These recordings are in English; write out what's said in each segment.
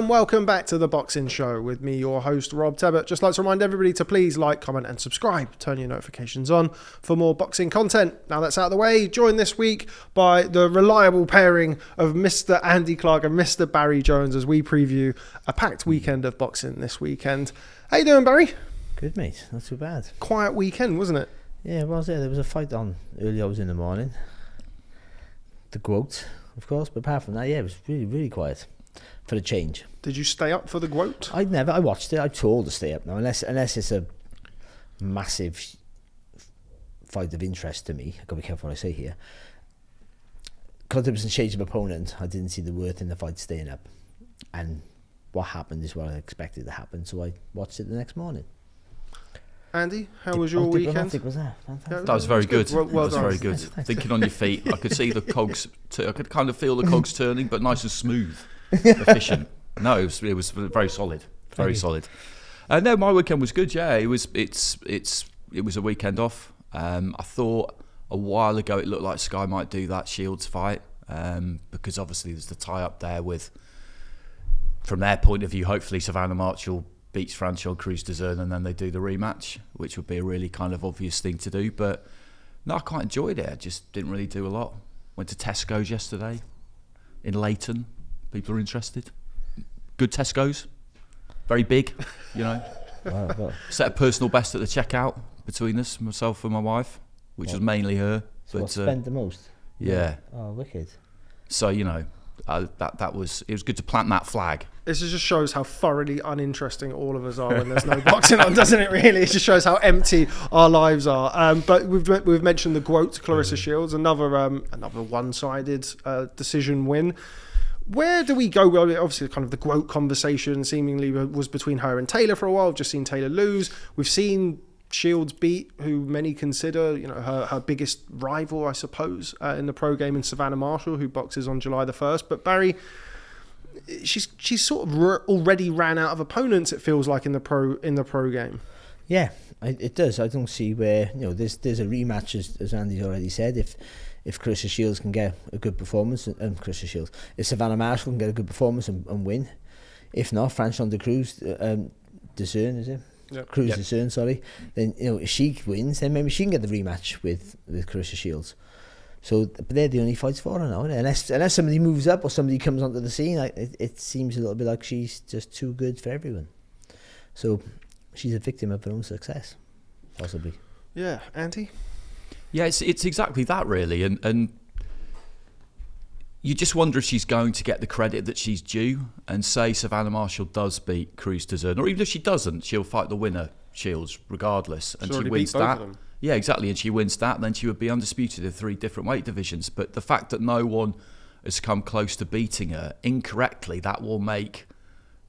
and welcome back to The Boxing Show with me, your host, Rob Tebbutt. Just like to remind everybody to please like, comment and subscribe. Turn your notifications on for more boxing content. Now that's out of the way, joined this week by the reliable pairing of Mr. Andy Clarke and Mr. Barry Jones as we preview a packed weekend of boxing this weekend. How you doing, Barry? Good, mate. Not too bad. Quiet weekend, wasn't it? Yeah, it was. There was a fight on early hours in the morning. The quote, of course, but apart from that, yeah, it was really, really quiet. For a change. Did you stay up for the quote? I watched it. I'm told to stay up now, unless it's a massive fight of interest to me. I've got to be careful what I say here. Because there was a change of opponent, I didn't see the worth in the fight staying up. And what happened is what I expected to happen, so I watched it the next morning. Andy, how was your weekend? Was that? That was very good. Well that was done. very good. Thanks. Thinking on your feet, I could see the cogs. I could kind of feel the cogs turning, but nice and smooth, efficient. No, it was very solid, very solid. No, my weekend was good. Yeah, it was a weekend off. I thought a while ago it looked like Sky might do that Shields fight because obviously there's the tie up there with, from their point of view, hopefully Savannah Marshall beats Franchon Cruz-Dezern and then they do the rematch, which would be a really kind of obvious thing to do. But no, I quite enjoyed it. I just didn't really do a lot. Went to Tesco's yesterday in Leighton. People are interested. Good Tesco's. Very big, you know. Wow. Set a personal best at the checkout between us, myself and my wife, which was mainly her. So but what spent the most? Yeah. Oh, wicked. So, you know, it was good to plant that flag. This just shows how thoroughly uninteresting all of us are when there's no boxing on, doesn't it? Really, it just shows how empty our lives are. But we've mentioned the quote, Claressa Shields, another one-sided decision win. Where do we go? Well, obviously, kind of the quote conversation seemingly was between her and Taylor for a while. We've just seen Taylor lose. We've seen Shields beat who many consider, you know, her biggest rival, I suppose, in the pro game, in Savannah Marshall, who boxes on July the 1st. But Barry, she's sort of already ran out of opponents, it feels like, in the pro game. Yeah, it does. I don't see where, you know, there's a rematch, as Andy's already said. If Claressa Shields can get a good performance, if Savannah Marshall can get a good performance and win, if not, Franchon de Cruz-Dezern, is it? Yep. Cruz-Dezern, sorry. Then, you know, if she wins, then maybe she can get the rematch with Claressa Shields. So, but they're the only fights for her now, unless somebody moves up or somebody comes onto the scene. It seems a little bit like she's just too good for everyone. So she's a victim of her own success, possibly. Yeah, Andy? Yeah, it's exactly that, really. And you just wonder if she's going to get the credit that she's due. And say Savannah Marshall does beat Cruz-Dezern, or even if she doesn't, she'll fight the winner, Shields, regardless. And she wins that. Yeah, exactly. And she wins that, then she would be undisputed in 3 different weight divisions. But the fact that no one has come close to beating her incorrectly, that will make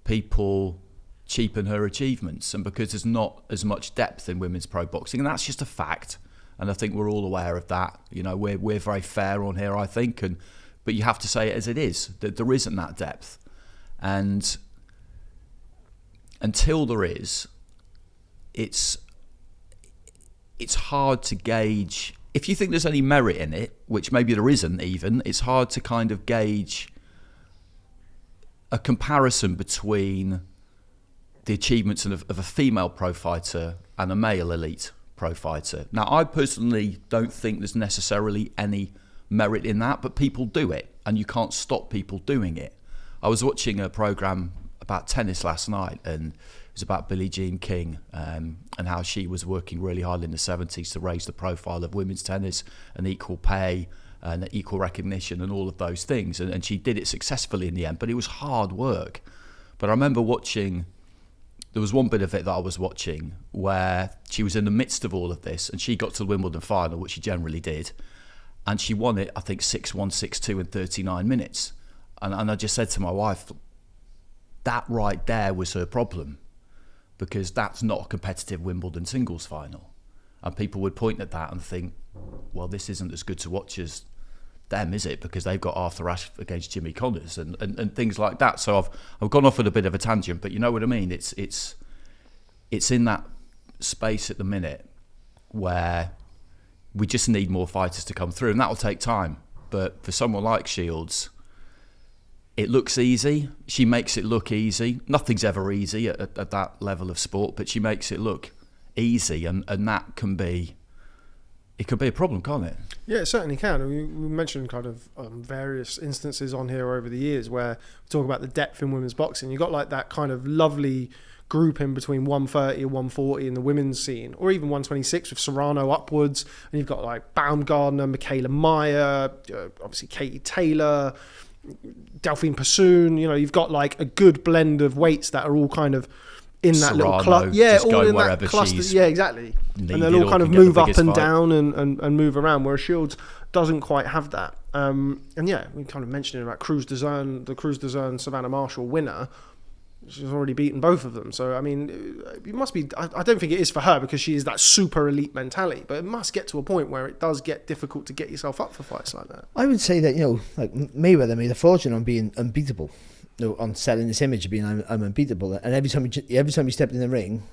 people cheapen her achievements. And because there's not as much depth in women's pro boxing, and that's just a fact. And I think we're all aware of that. You know, we're very fair on here, I think. But you have to say it as it is, that there isn't that depth. And until there is, it's hard to gauge. If you think there's any merit in it, which maybe there isn't even, it's hard to kind of gauge a comparison between the achievements of a female pro fighter and a male elite pro fighter. Now, I personally don't think there's necessarily any merit in that, but people do it, and you can't stop people doing it. I was watching a programme about tennis last night, and it was about Billie Jean King and how she was working really hard in the 70s to raise the profile of women's tennis and equal pay and equal recognition and all of those things. And she did it successfully in the end, but it was hard work. But I remember watching, there was one bit of it that I was watching where she was in the midst of all of this and she got to the Wimbledon final, which she generally did. And she won it, I think, 6-1, 6-2 in 39 minutes. And I just said to my wife, that right there was her problem, because that's not a competitive Wimbledon singles final. And people would point at that and think, well, this isn't as good to watch as them, is it? Because they've got Arthur Ashe against Jimmy Connors and things like that. So I've gone off at a bit of a tangent, but you know what I mean? It's in that space at the minute where we just need more fighters to come through, and that will take time. But for someone like Shields, it looks easy. She makes it look easy. Nothing's ever easy at that level of sport, but she makes it look easy, and that can be... It could be a problem, can't it? Yeah, it certainly can. We mentioned kind of various instances on here over the years where we talk about the depth in women's boxing. You've got like that kind of lovely group in between 130 and 140 in the women's scene, or even 126 with Serrano upwards. And you've got like Baumgardner, Michaela Meyer, obviously Katie Taylor, Delphine Passoon. You know, you've got like a good blend of weights that are all kind of in that Serrano, little cluster. Yeah, all in that cluster. Yeah, exactly. And they'll all kind of move up and down and move around, whereas Shields doesn't quite have that. And yeah, we kind of mentioned about Cruz Dezern, the Cruz Dezern Savannah Marshall winner. She's already beaten both of them. So, I mean, it must be... I don't think it is for her because she is that super elite mentality, but it must get to a point where it does get difficult to get yourself up for fights like that. I would say that, you know, like Mayweather made a fortune on being unbeatable, you know, on selling this image of being I'm unbeatable. And every time he stepped in the ring,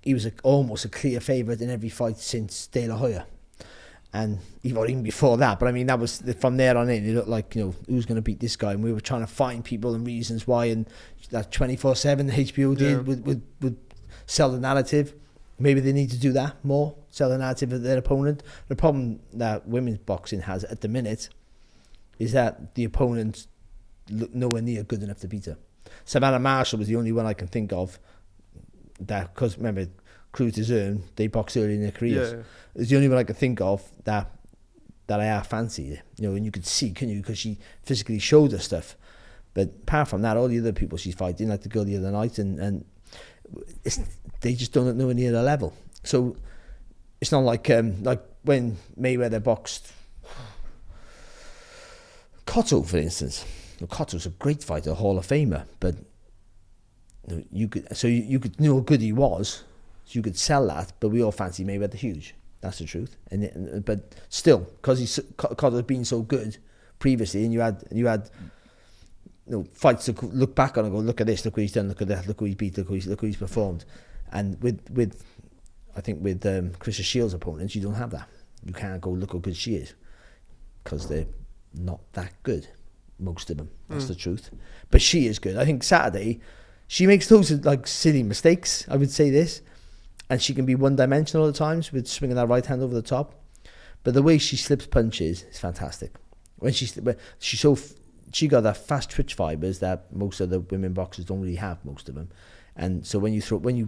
he was almost a clear favourite in every fight since De La Hoya. And even before that, but I mean, that was from there on in. It looked like, you know, who's going to beat this guy? And we were trying to find people and reasons why. And that 24/7 HBO did would sell the narrative. Maybe they need to do that more, sell the narrative of their opponent. The problem that women's boxing has at the minute is that the opponent look nowhere near good enough to beat her. Savannah Marshall was the only one I can think of that, because remember, Cruz Dezern, they boxed early in their careers. Yeah. It's the only one I could think of that I have fancied, you know, and you could see, can you, because she physically showed us stuff. But apart from that, all the other people she's fighting, like the girl the other night, and they just don't know near the level. So it's not like when Mayweather boxed Cotto, for instance. Well, Cotto's a great fighter, a Hall of Famer, but you could know how good he was. So you could sell that, but we all fancy Mayweather huge. That's the truth. But still, because Cotto's been so good previously, and you had fights to look back on and go, look at this, look what he's done, look at that, look who he's beat, look who he's performed. And with I think with Claressa Shields' opponents, you don't have that. You can't go, look how good she is, because they're not that good, most of them. That's the truth. But she is good. I think Saturday, she makes loads of like silly mistakes. I would say this. And she can be one-dimensional at times with swinging that right hand over the top. But the way she slips punches is fantastic. She got that fast twitch fibers that most of the women boxers don't really have, most of them. And so when you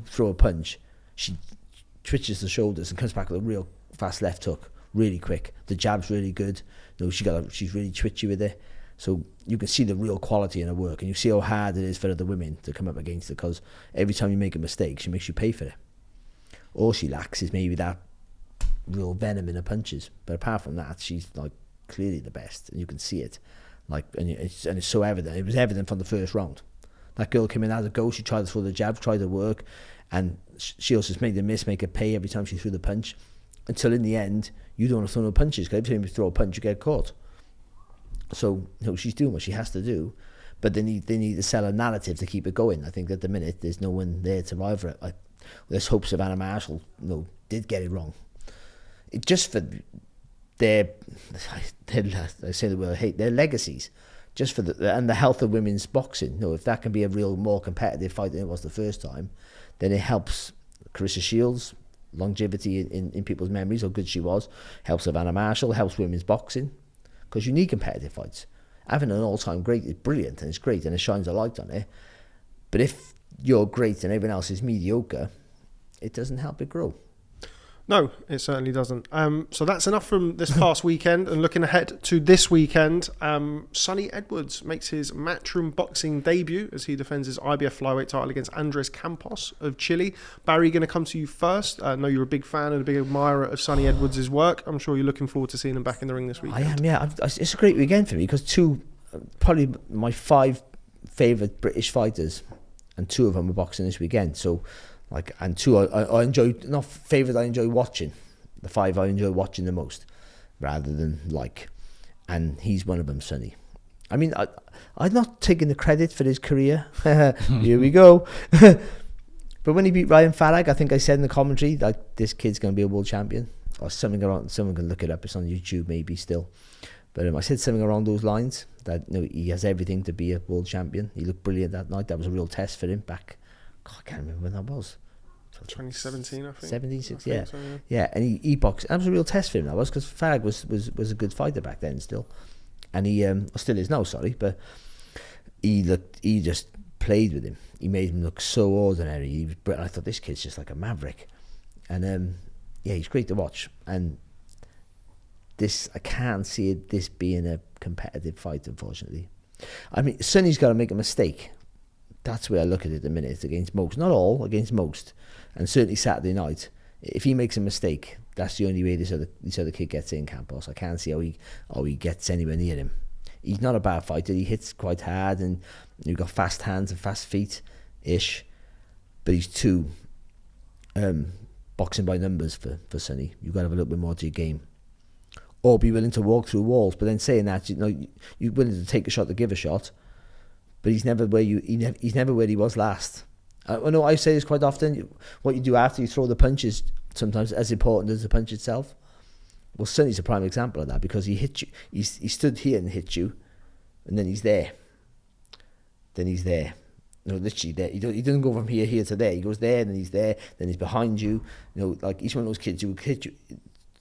throw a punch, she twitches the shoulders and comes back with a real fast left hook, really quick. The jab's really good. She's really twitchy with it. So you can see the real quality in her work, and you see how hard it is for other women to come up against it, because every time you make a mistake, she makes you pay for it. All she lacks is maybe that real venom in her punches. But apart from that, she's like clearly the best, and you can see it. Like, and it's so evident. It was evident from the first round. That girl came in as a go. She tried to throw the jab, tried to work, and she also just made the miss, make her pay every time she threw the punch. Until in the end, you don't want to throw no punches, because every time you throw a punch, you get caught. So she's doing what she has to do, but they need to sell a narrative to keep it going. I think at the minute there's no one there to rival it. Let's hope Savannah Marshall did get it wrong. It just for their I say the word I hate, their legacies, just for and the health of women's boxing. If that can be a real more competitive fight than it was the first time, then it helps Claressa Shields' longevity in people's memories, how good she was, helps Savannah Marshall, helps women's boxing, because you need competitive fights. Having an all-time great is brilliant, and it's great, and it shines a light on it. But if you're great and everyone else is mediocre, it doesn't help it grow. No, it certainly doesn't. So that's enough from this past weekend. And looking ahead to this weekend, Sunny Edwards makes his Matchroom boxing debut as he defends his IBF flyweight title against Andres Campos of Chile. Barry, going to come to you first. I know you're a big fan and a big admirer of Sunny Edwards' work. I'm sure you're looking forward to seeing him back in the ring this weekend. I am, yeah. It's a great weekend for me, because probably my 5 favourite British fighters, and 2 of them are boxing this weekend. So, and 2 I enjoy, not favourite I enjoy watching. The 5 I enjoy watching the most, rather than and he's one of them, Sunny. I mean, I'm not taking the credit for his career. Here we go. But when he beat Ryan Farag, I think I said in the commentary, this kid's going to be a world champion. Or something around, someone can look it up. It's on YouTube maybe still. But I said something along those lines, that he has everything to be a world champion. He looked brilliant that night. That was a real test for him back. God, I can't remember when that was. 2017, I think. 76, I yeah. think so, yeah. Yeah, and he boxed. That was a real test for him, that was, because Farag was a good fighter back then still. And he still is now, sorry, but he just played with him. He made him look so ordinary. I thought, this kid's just like a maverick. And he's great to watch. And I can't see this being a competitive fight, unfortunately. I mean, Sunny's got to make a mistake. That's where I look at it at the minute. It's against most, not all, against most, and certainly Saturday night. If he makes a mistake, that's the only way this other kid gets in, Campos. I can't see how he gets anywhere near him. He's not a bad fighter. He hits quite hard, and you've got fast hands and fast feet, ish. But he's too boxing by numbers for Sunny. You've got to have a little bit more to your game, or be willing to walk through walls. But then saying that, you're willing to take a shot to give a shot. But he's never where he's never where he was last. I know I say this quite often. What you do after you throw the punch is sometimes as important as the punch itself. Well, Sonny's a prime example of that, because he hit you. He stood here and hit you, and then he's there. Then he's there. Literally there. He doesn't go from here to there. He goes there, then he's there, then he's behind you. Like each one of those kids who would hit you,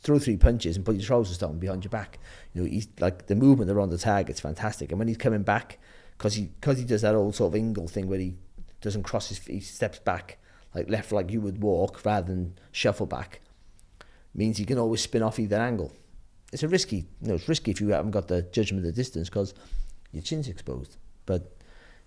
throw 3 punches and put your trousers down behind your back. He's like, the movement around the target's fantastic, and when he's coming back, because he does that old sort of Ingle thing where he doesn't cross his feet, he steps back like left, like you would walk rather than shuffle back, means he can always spin off either angle. It's risky if you haven't got the judgment of the distance, because your chin's exposed. But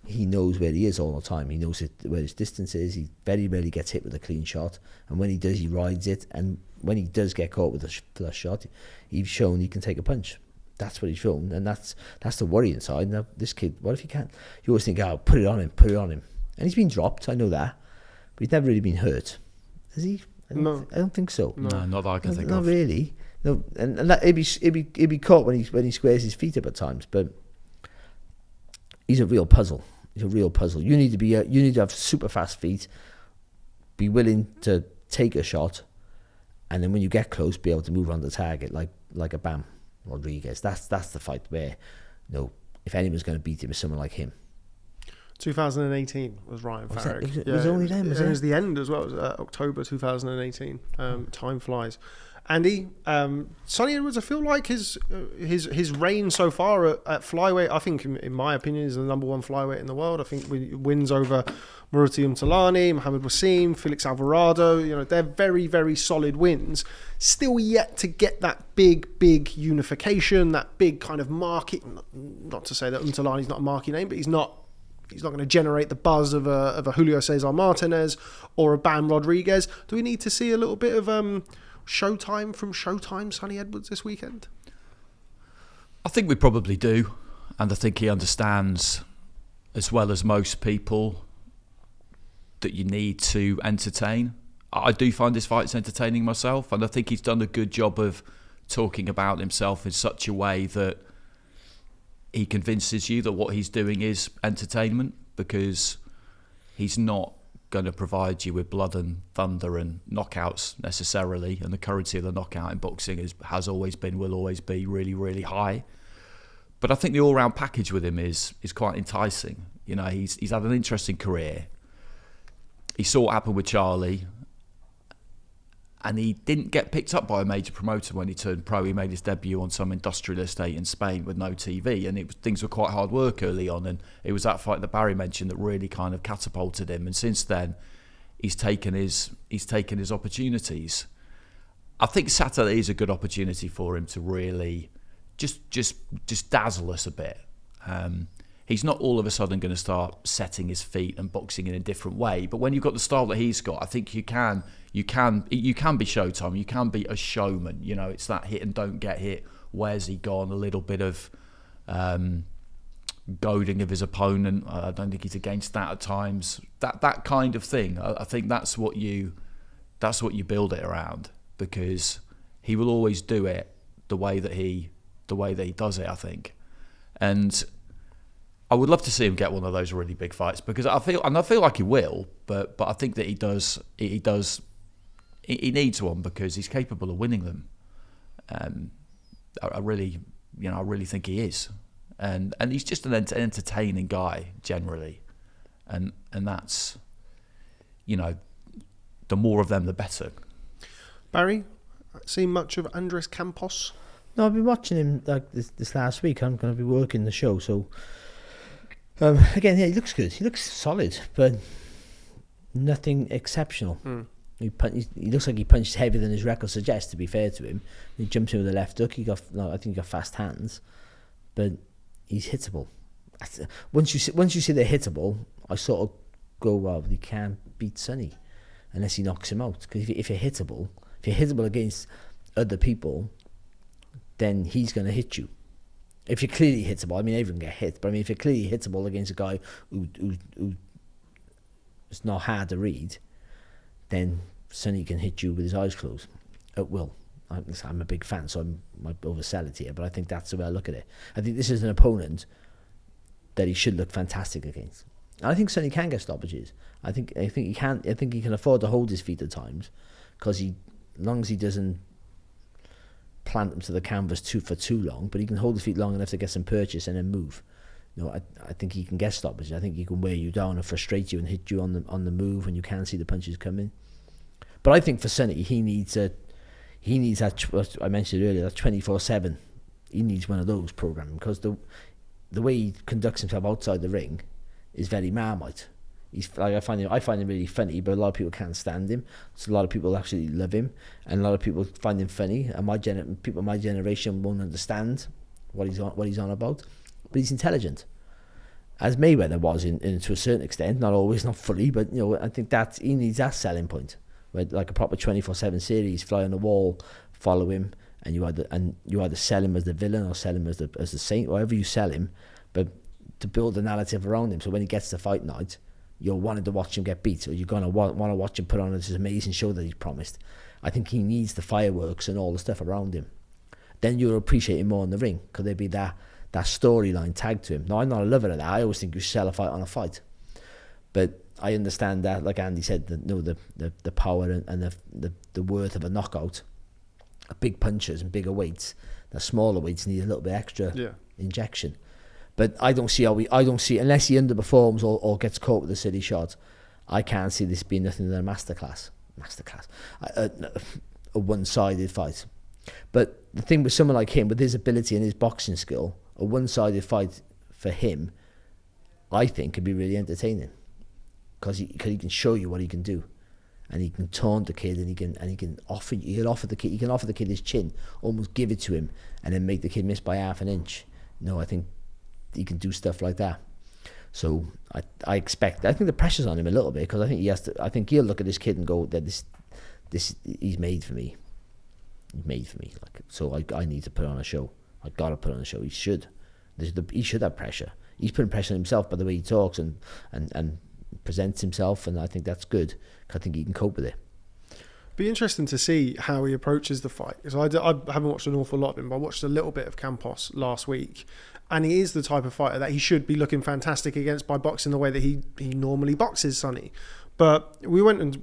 he knows where he is all the time. He knows where his distance is. He very rarely gets hit with a clean shot, and when he does, he rides it. And when he does get caught with a flush shot, he's shown he can take a punch. That's what he's shown, and that's the worry inside. Now, this kid, what if he can't? You always think, put it on him. And he's been dropped, I know that, but he's never really been hurt. Has he? No. I don't think so. No, not that I can think of. Not really. No, and that he'd be caught when he squares his feet up at times, but he's a real puzzle. You need to have super fast feet, be willing to take a shot, and then when you get close, be able to move around the target like a Bam Rodriguez. That's the fight where, if anyone's going to beat him, is someone like him. 2018 was Ryan Farag. It was only then, was it? It was the end as well. It was October 2018. Time flies. Andy, Sunny Edwards, I feel like his reign so far at flyweight, I think, in my opinion, is the number 1 flyweight in the world. I think wins over Moruti Umtolani, Mohamed Wasim, Felix Alvarado. They're very, very solid wins. Still yet to get that big unification, that big kind of market. Not to say that Umtolani's not a marquee name, but he's not going to generate the buzz of a Julio Cesar Martinez or a Bam Rodriguez. Do we need to see a little bit of Showtime from Showtime Sunny Edwards this weekend? I think we probably do, and I think he understands as well as most people that you need to entertain. I do find his fights entertaining myself, and I think he's done a good job of talking about himself in such a way that he convinces you that what he's doing is entertainment, because he's not going to provide you with blood and thunder and knockouts necessarily, and the currency of the knockout in boxing has always been, will always be really, really high. But I think the all-round package with him is quite enticing. He's had an interesting career. He saw what happened with Charlie, and he didn't get picked up by a major promoter when he turned pro. He made his debut on some industrial estate in Spain with no TV, and things were quite hard work early on, and it was that fight that Barry mentioned that really kind of catapulted him, and since then he's taken his opportunities. I think Saturday is a good opportunity for him to really just dazzle us a bit. He's not all of a sudden going to start setting his feet and boxing in a different way, but when you've got the style that he's got, I think you can be Showtime. You can be a showman. It's that hit and don't get hit. Where's he gone? A little bit of goading of his opponent. I don't think he's against that at times. That kind of thing. I think that's what you build it around, because he will always do it the way that he does it, I think. And I would love to see him get one of those really big fights, because I feel like he will, but I think that he needs one because he's capable of winning them. I really I really think he is, and he's just an entertaining guy generally, and that's, the more of them the better. Barry, seen much of Andres Campos? No, I've been watching him like this last week. I'm going to be working the show, so again, yeah, he looks good. He looks solid, but nothing exceptional. He looks like he punched heavier than his record suggests. To be fair to him, he jumps in with a left hook. I think he got fast hands, but he's hittable. Once you see they're hittable, I sort of go, well, he can't beat Sunny unless he knocks him out. Because if you're hittable against other people, then he's going to hit you. If you're clearly hittable, I mean, everyone get hit, but I mean, if you're clearly hittable against a guy who is not hard to read, then Sunny can hit you with his eyes closed at will. I'm a big fan, so I might oversell it here, but I think that's the way I look at it. I think this is an opponent that he should look fantastic against. And I think Sunny can get stoppages. I think he can. I think he can afford to hold his feet at times, because as long as he doesn't plant them to the canvas for too long, but he can hold his feet long enough to get some purchase and then move. I think he can get stoppages. I think he can wear you down and frustrate you and hit you on the move when you can't see the punches coming. But I think for Sunny, he needs that. I mentioned earlier, that 24/7. He needs one of those programming, because the way he conducts himself outside the ring is very Marmite. He's like, I find him really funny, but a lot of people can't stand him. So a lot of people actually love him, and a lot of people find him funny. And people of my generation won't understand what he's on about. But he's intelligent, as Mayweather was to a certain extent, not always, not fully, but I think that he needs that selling point, where like a proper 24/7 series, fly on the wall, follow him, and you either sell him as the villain or sell him as the saint, whatever you sell him, but to build a narrative around him, so when he gets to fight night, you're wanting to watch him get beat, or you're going to want to watch him put on this amazing show that he's promised. I think he needs the fireworks and all the stuff around him. Then you'll appreciate him more in the ring, because there'll be that storyline tagged to him. Now, I'm not a lover of that. I always think you sell a fight on a fight. But I understand that, like Andy said, the power and the worth of a knockout. Big punches and bigger weights. The smaller weights need a little bit extra injection. But I don't see unless he underperforms or gets caught with a silly shot. I can't see this being nothing than a masterclass, a one-sided fight. But the thing with someone like him, with his ability and his boxing skill, a one-sided fight for him, I think, could be really entertaining, because he can show you what he can do, and he can taunt the kid, and he can offer the kid his chin, almost give it to him, and then make the kid miss by half an inch. I think he can do stuff like that. So I think the pressure's on him a little bit, because I think he'll look at this kid and go, that this he's made for me. He's made for me. So I need to put on a show. I gotta put on a show. He should. He should have pressure. He's putting pressure on himself by the way he talks and presents himself, and I think that's good. I think he can cope with it. Be interesting to see how he approaches the fight, because I haven't watched an awful lot of him, but I watched a little bit of Campos last week, and he is the type of fighter that he should be looking fantastic against by boxing the way that he normally boxes Sunny. But we went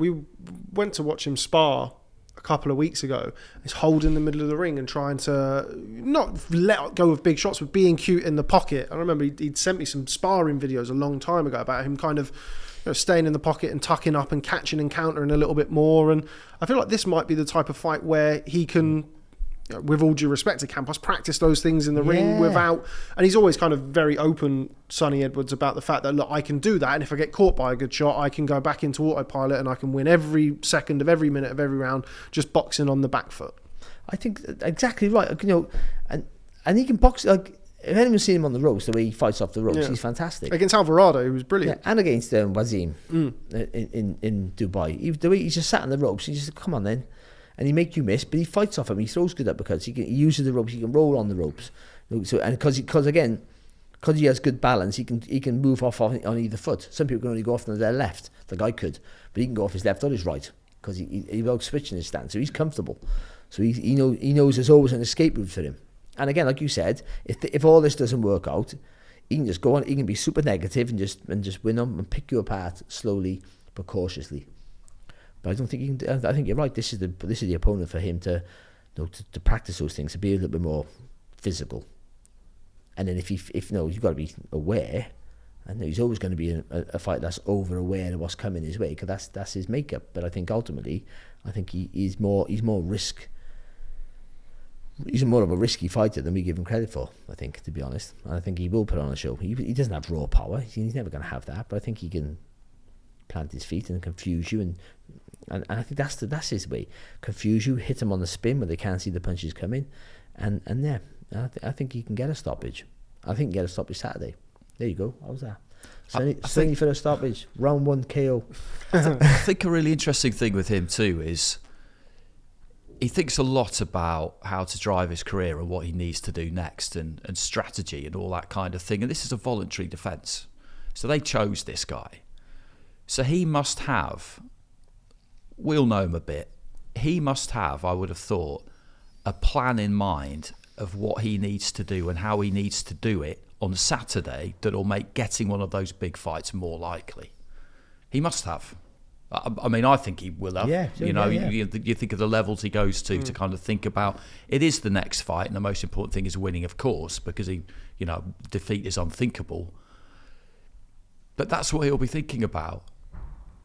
to watch him spar a couple of weeks ago. He's holding the middle of the ring and trying to not let go of big shots, but being cute in the pocket. I remember he'd sent me some sparring videos a long time ago about him kind of staying in the pocket and tucking up and catching and countering a little bit more. And I feel like this might be the type of fight where he can, with all due respect to Campos, practice those things in the ring without. And he's always kind of very open, Sunny Edwards, about the fact that, look, I can do that, and if I get caught by a good shot, I can go back into autopilot and I can win every second of every minute of every round just boxing on the back foot. I think exactly right. And he can box. If anyone's seen him on the ropes, the way he fights off the ropes, he's fantastic. Against Alvarado, he was brilliant. Yeah, and against Wazim in Dubai. The way he just sat on the ropes, he just, come on then. And he make you miss, but he fights off him. He throws good uppercuts. He uses the ropes. He can roll on the ropes. So, and because he has good balance, he can move off on either foot. Some people can only go off on their left, like I could, but he can go off his left or his right, because he will switch in his stance. So he's comfortable. So he knows there's always an escape route for him. And again, like you said, if all this doesn't work out, he can just go on. He can be super negative and just win them and pick you apart slowly but cautiously. But I don't think he can. I think you're right. This is the opponent for him to practice those things, to be a little bit more physical And then if you've got to be aware, and he's always going to be a fighter that's over aware of what's coming his way, because that's his makeup. But I think ultimately, he's more risk. He's more of a risky fighter than we give him credit for, I think, to be honest. And I think he will put on a show. He doesn't have raw power. He's never going to have that. But I think he can plant his feet and confuse you. And I think that's his way. Confuse you, hit him on the spin where they can't see the punches coming. And yeah, I think he can get a stoppage. I think he can get a stoppage Saturday. There you go. How's that? Swinging for a stoppage. Round 1 KO. I think a really interesting thing with him too is he thinks a lot about how to drive his career and what he needs to do next and strategy and all that kind of thing. And this is a voluntary defence. So they chose this guy. So he must have, we'll know him a bit, he must have, I would have thought, a plan in mind of what he needs to do and how he needs to do it on Saturday that'll make getting one of those big fights more likely. He must have. I mean, I think he will have. Yeah, you think of the levels he goes to kind of think about. It is the next fight, and the most important thing is winning, of course, because defeat is unthinkable. But that's what he'll be thinking about.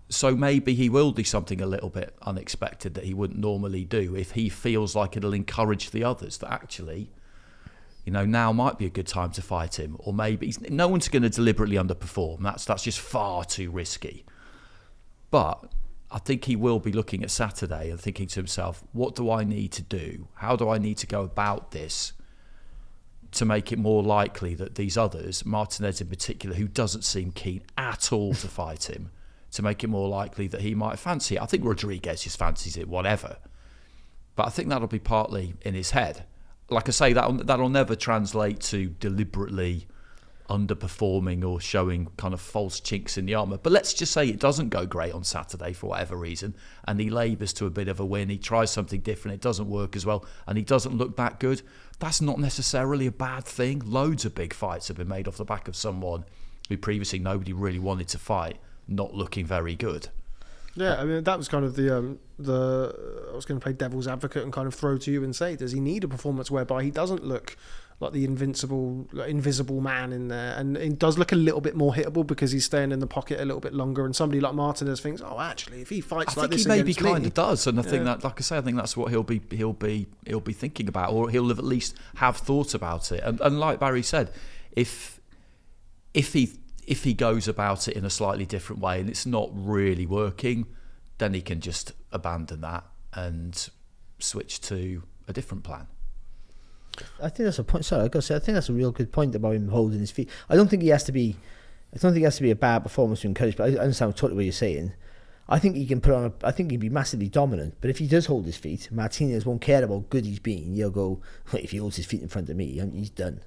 So maybe he will do something a little bit unexpected that he wouldn't normally do if he feels like it'll encourage the others that actually, now might be a good time to fight him. Or maybe no one's going to deliberately underperform. That's just far too risky. But I think he will be looking at Saturday and thinking to himself, what do I need to do? How do I need to go about this to make it more likely that these others, Martinez in particular, who doesn't seem keen at all to fight him, to make it more likely that he might fancy it. I think Rodriguez just fancies it, whatever. But I think that'll be partly in his head. Like I say, that'll never translate to deliberately underperforming or showing kind of false chinks in the armour. But let's just say it doesn't go great on Saturday for whatever reason, and he labours to a bit of a win. He tries something different, it doesn't work as well, and he doesn't look that good. That's not necessarily a bad thing. Loads of big fights have been made off the back of someone who previously nobody really wanted to fight, not looking very good. Yeah, I mean, that was kind of I was going to play devil's advocate and kind of throw to you and say, does he need a performance whereby he doesn't look like the invisible man in there, and it does look a little bit more hittable because he's staying in the pocket a little bit longer, and somebody like Martinez thinks, oh, actually, if he fights like this against me, I think he maybe kind of does, and I think that, like I say, I think that's what he'll be thinking about, or he'll at least have thought about it. And like Barry said, if he goes about it in a slightly different way and it's not really working, then he can just abandon that and switch to a different plan. I think that's a point. Sorry, I got to say, I think that's a real good point about him holding his feet. I don't think he has to be a bad performance to encourage, but I understand totally what you're saying. I think he can I think he'd be massively dominant, but if he does hold his feet, Martinez won't care about how good he's been. He'll go, if he holds his feet in front of me, he's done.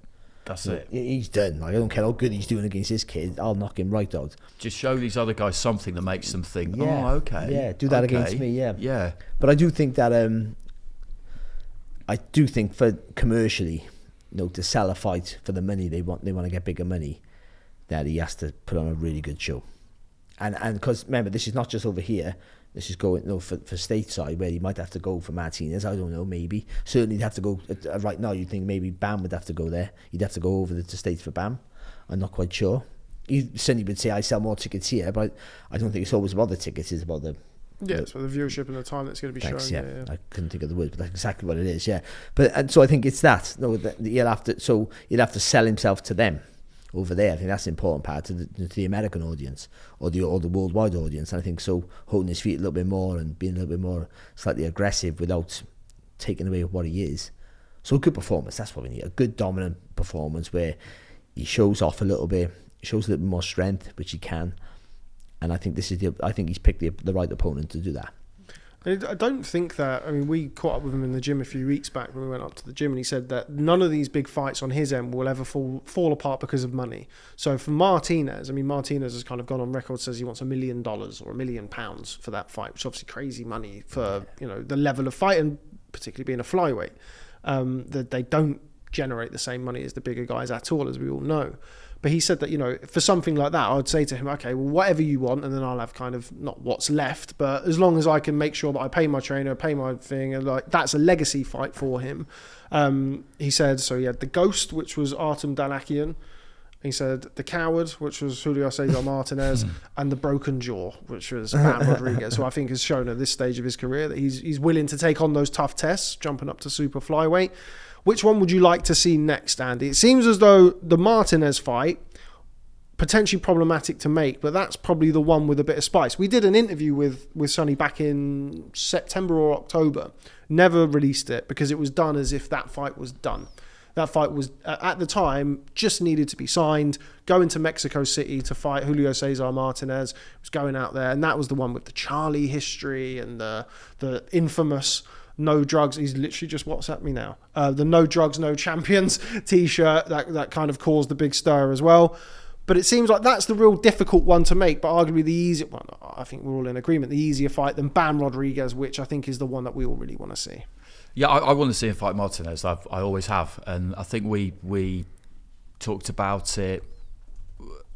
That's it. He's done. Like, I don't care how good he's doing against this kid. I'll knock him right out. Just show these other guys something that makes them think, yeah, oh, okay. Yeah, do that against me, yeah. Yeah. But I do think that, for commercially, to sell a fight for the money they want to get bigger money, that he has to put on a really good show. And because, remember, this is not just over here. This is going for stateside, where he might have to go for Martinez. I don't know, maybe. Certainly he'd have to go, right now you'd think maybe Bam would have to go there. He'd have to go over to States for Bam. I'm not quite sure. He certainly would say, I sell more tickets here, but I don't think it's always about the tickets, it's about the... Yeah, it's about the viewership and the time that's going to be shown. Yeah. I couldn't think of the words, but that's exactly what it is, yeah. And so I think it's that. He'll have to sell himself to them over there. I think that's the important part to the American audience or the worldwide audience. And I think so, holding his feet a little bit more and being a little bit more slightly aggressive without taking away what he is. So a good performance, that's what we need. A good dominant performance where he shows off a little bit, shows a little bit more strength, which he can. And I think he's picked the right opponent to do that. I don't think that, I mean, we caught up with him in the gym a few weeks back when we went up to the gym, and he said that none of these big fights on his end will ever fall apart because of money. So for Martinez, Martinez has kind of gone on record, says he wants $1 million or £1 million for that fight, which is obviously crazy money for, the level of fight, and particularly being a flyweight. That they don't generate the same money as the bigger guys at all, as we all know. But he said that, you know, for something like that, I would say to him, okay, well, whatever you want, and then I'll have kind of not what's left, but as long as I can make sure that I pay my trainer, pay my thing, and like that's a legacy fight for him. He said, so he had the Ghost, which was Artem Dalakian. He said the Coward, which was Julio Cesar Martinez, and the Broken Jaw, which was Bam Rodriguez, who I think has shown at this stage of his career that he's willing to take on those tough tests, jumping up to super flyweight. Which one would you like to see next, Andy? It seems as though the Martinez fight, potentially problematic to make, but that's probably the one with a bit of spice. We did an interview with Sunny back in September or October. Never released it because it was done as if that fight was done. That fight was, at the time, just needed to be signed, go into Mexico City to fight Julio Cesar Martinez. Was going out there, and that was the one with the Charlie history and the infamous no drugs. He's literally just WhatsApped me now. The no drugs, no champions t-shirt that kind of caused the big stir as well. But it seems like that's the real difficult one to make, but arguably the easier one, I think we're all in agreement, the easier fight than Bam Rodriguez, which I think is the one that we all really want to see. Yeah, I want to see him fight Martinez. I always have, and I think we talked about it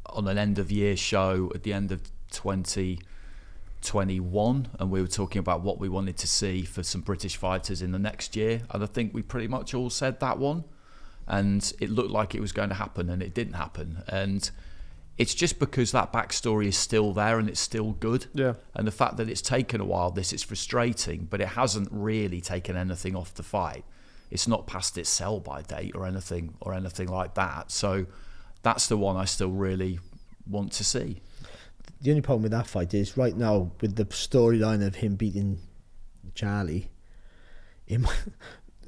on an end of year show at the end of 2021, and we were talking about what we wanted to see for some British fighters in the next year, and I think we pretty much all said that one, and it looked like it was going to happen, and it didn't happen, and it's just because that backstory is still there and it's still good. Yeah. And the fact that it's taken a while, it's frustrating, but it hasn't really taken anything off the fight. It's not past its sell-by date or anything like that. So that's the one I still really want to see. The only problem with that fight is right now with the storyline of him beating Charlie,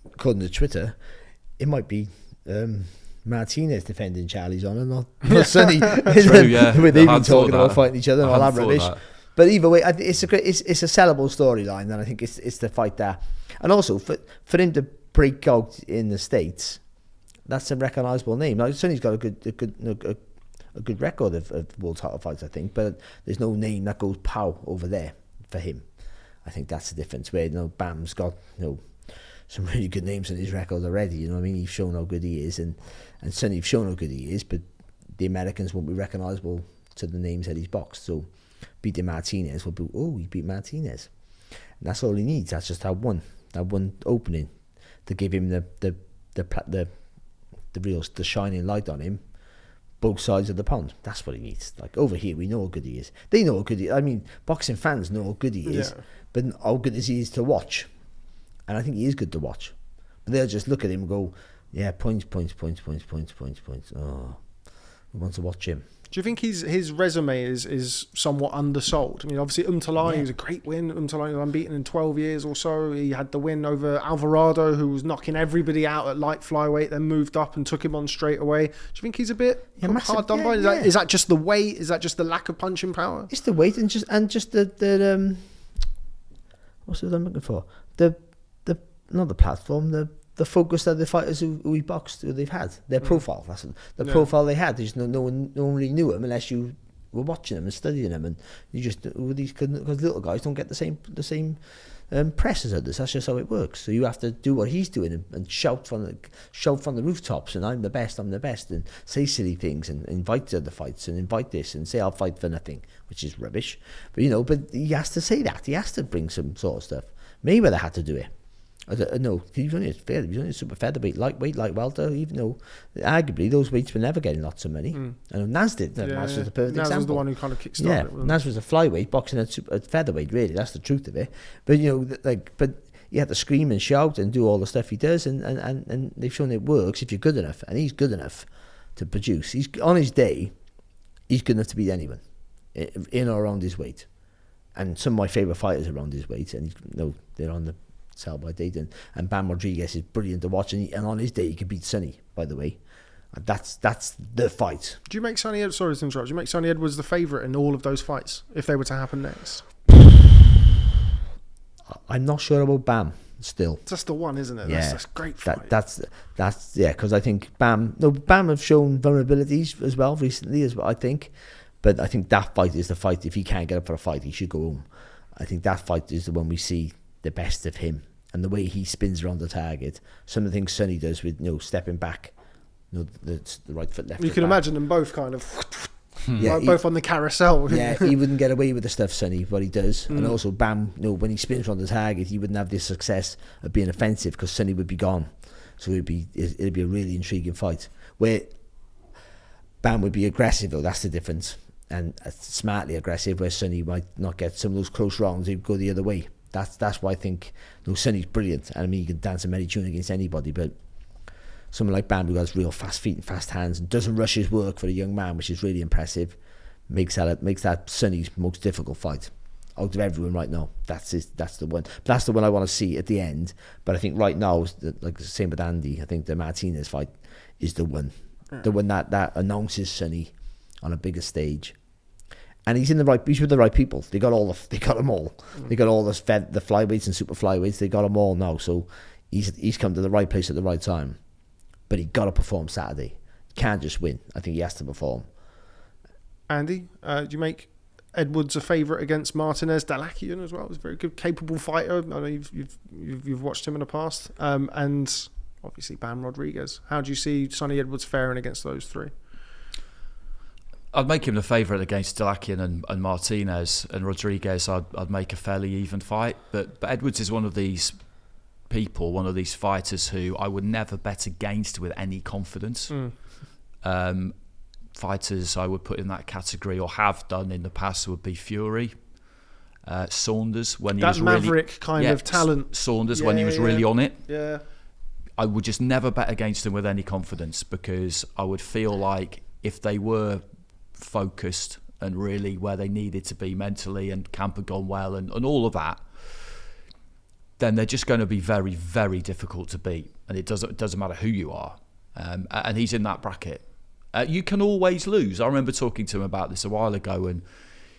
according to Twitter, it might be Martinez defending Charlie's honour, not Sunny. True, yeah. They've been talking about fighting each other and all that rubbish. But either way, it's a sellable storyline, and I think it's the fight there. And also for him to break out in the States, that's a recognisable name. Now Sunny's got a good record of world title fights, I think, but there's no name that goes pow over there for him. I think that's the difference. Where Bam's got some really good names in his record already. You know what I mean? He's shown how good he is, and Sunny's shown how good he is, but the Americans won't be recognisable to the names that he's boxed. So beating Martinez will be, he beat Martinez, and that's all he needs. That's just that one opening to give him the shining light on him, both sides of the pond. That's what he needs. Like over here, we know how good he is. They know how good he is. I mean, boxing fans know how good he is, but how good is he is to watch? And I think he is good to watch. But they'll just look at him and go, yeah, points. Oh, we want to watch him. Do you think his resume is somewhat undersold? I mean, obviously, Umtalani was a great win. Umtalani was unbeaten in 12 years or so. He had the win over Alvarado, who was knocking everybody out at light flyweight, then moved up and took him on straight away. Do you think he's a bit hard done by? Is that just the weight? Is that just the lack of punching power? It's the weight and just the what's what I'm looking for? Not the platform, the focus that the fighters who we boxed, who they've had, their profile. That's the profile they had. There's no one really knew them unless you were watching them and studying them, and you just because little guys don't get the same press as others. That's just how it works. So you have to do what he's doing and shout from the rooftops, and I'm the best, and say silly things and invite to the fights and invite this and say I'll fight for nothing, which is rubbish. But but he has to say that. He has to bring some sort of stuff. Mayweather had to do it. No, he was only a super featherweight, lightweight, light welter, even though arguably those weights were never getting lots of money. And Naz did. Naz was the perfect example. Naz was the one who kind of kickstarted it. Naz was a flyweight, boxing at featherweight, really. That's the truth of it. But, but he had to scream and shout and do all the stuff he does, and they've shown it works if you're good enough, and he's good enough to produce. He's on his day, he's good enough to beat anyone in or around his weight. And some of my favourite fighters are around his weight, and they're on the sell by date, and Bam Rodriguez is brilliant to watch, and on his day he can beat Sunny, by the way. And that's the fight. Do you make Sunny Edwards, sorry to interrupt, do you make Sunny Edwards the favourite in all of those fights if they were to happen next? I'm not sure about Bam still. That's the one, isn't it? Yeah, that's a great fight. That's because I think Bam have shown vulnerabilities as well recently, as well, I think. But I think that fight is the fight. If he can't get up for a fight, he should go home. I think that fight is the one we see the best of him, and the way he spins around the target. Some of the things Sunny does with stepping back the right foot, left You foot can back. imagine them both kind of Yeah, both on the carousel. Yeah, he wouldn't get away with the stuff, Sunny, but he does. And also, Bam, when he spins on the target, he wouldn't have the success of being offensive because Sunny would be gone. So it'd be a really intriguing fight where Bam would be aggressive, though. That's the difference, and smartly aggressive. Where Sunny might not get some of those close rounds; he'd go the other way. That's why I think Sunny's brilliant. And I mean, he can dance a merry tune against anybody, but someone like Bam, who has real fast feet and fast hands and doesn't rush his work for a young man, which is really impressive, makes that Sunny's most difficult fight out of everyone right now. That's the one. But that's the one I want to see at the end. But I think right now, like the same with Andy, I think the Martinez fight is the one, the one that announces Sunny on a bigger stage. And he's with the right people. They got them all. They got all the flyweights and super flyweights. They got them all now. So he's come to the right place at the right time. But he got to perform Saturday. He can't just win. I think he has to perform. Andy, do you make Edwards a favourite against Martinez? Dalakian as well. He's a very good, capable fighter. I know you've watched him in the past. And obviously Bam Rodriguez. How do you see Sunny Edwards faring against those three? I'd make him the favourite against Dalakian and Martinez, and Rodriguez I'd make a fairly even fight. But Edwards is one of these people, one of these fighters who I would never bet against with any confidence. Fighters I would put in that category or have done in the past would be Fury, Saunders when he that was maverick really, kind of talent. Saunders when he was really on it. Yeah, I would just never bet against him with any confidence because I would feel like if they were focused and really where they needed to be mentally and camp had gone well and all of that, then they're just going to be very, very difficult to beat. And it doesn't matter who you are. And he's in that bracket. You can always lose. I remember talking to him about this a while ago, and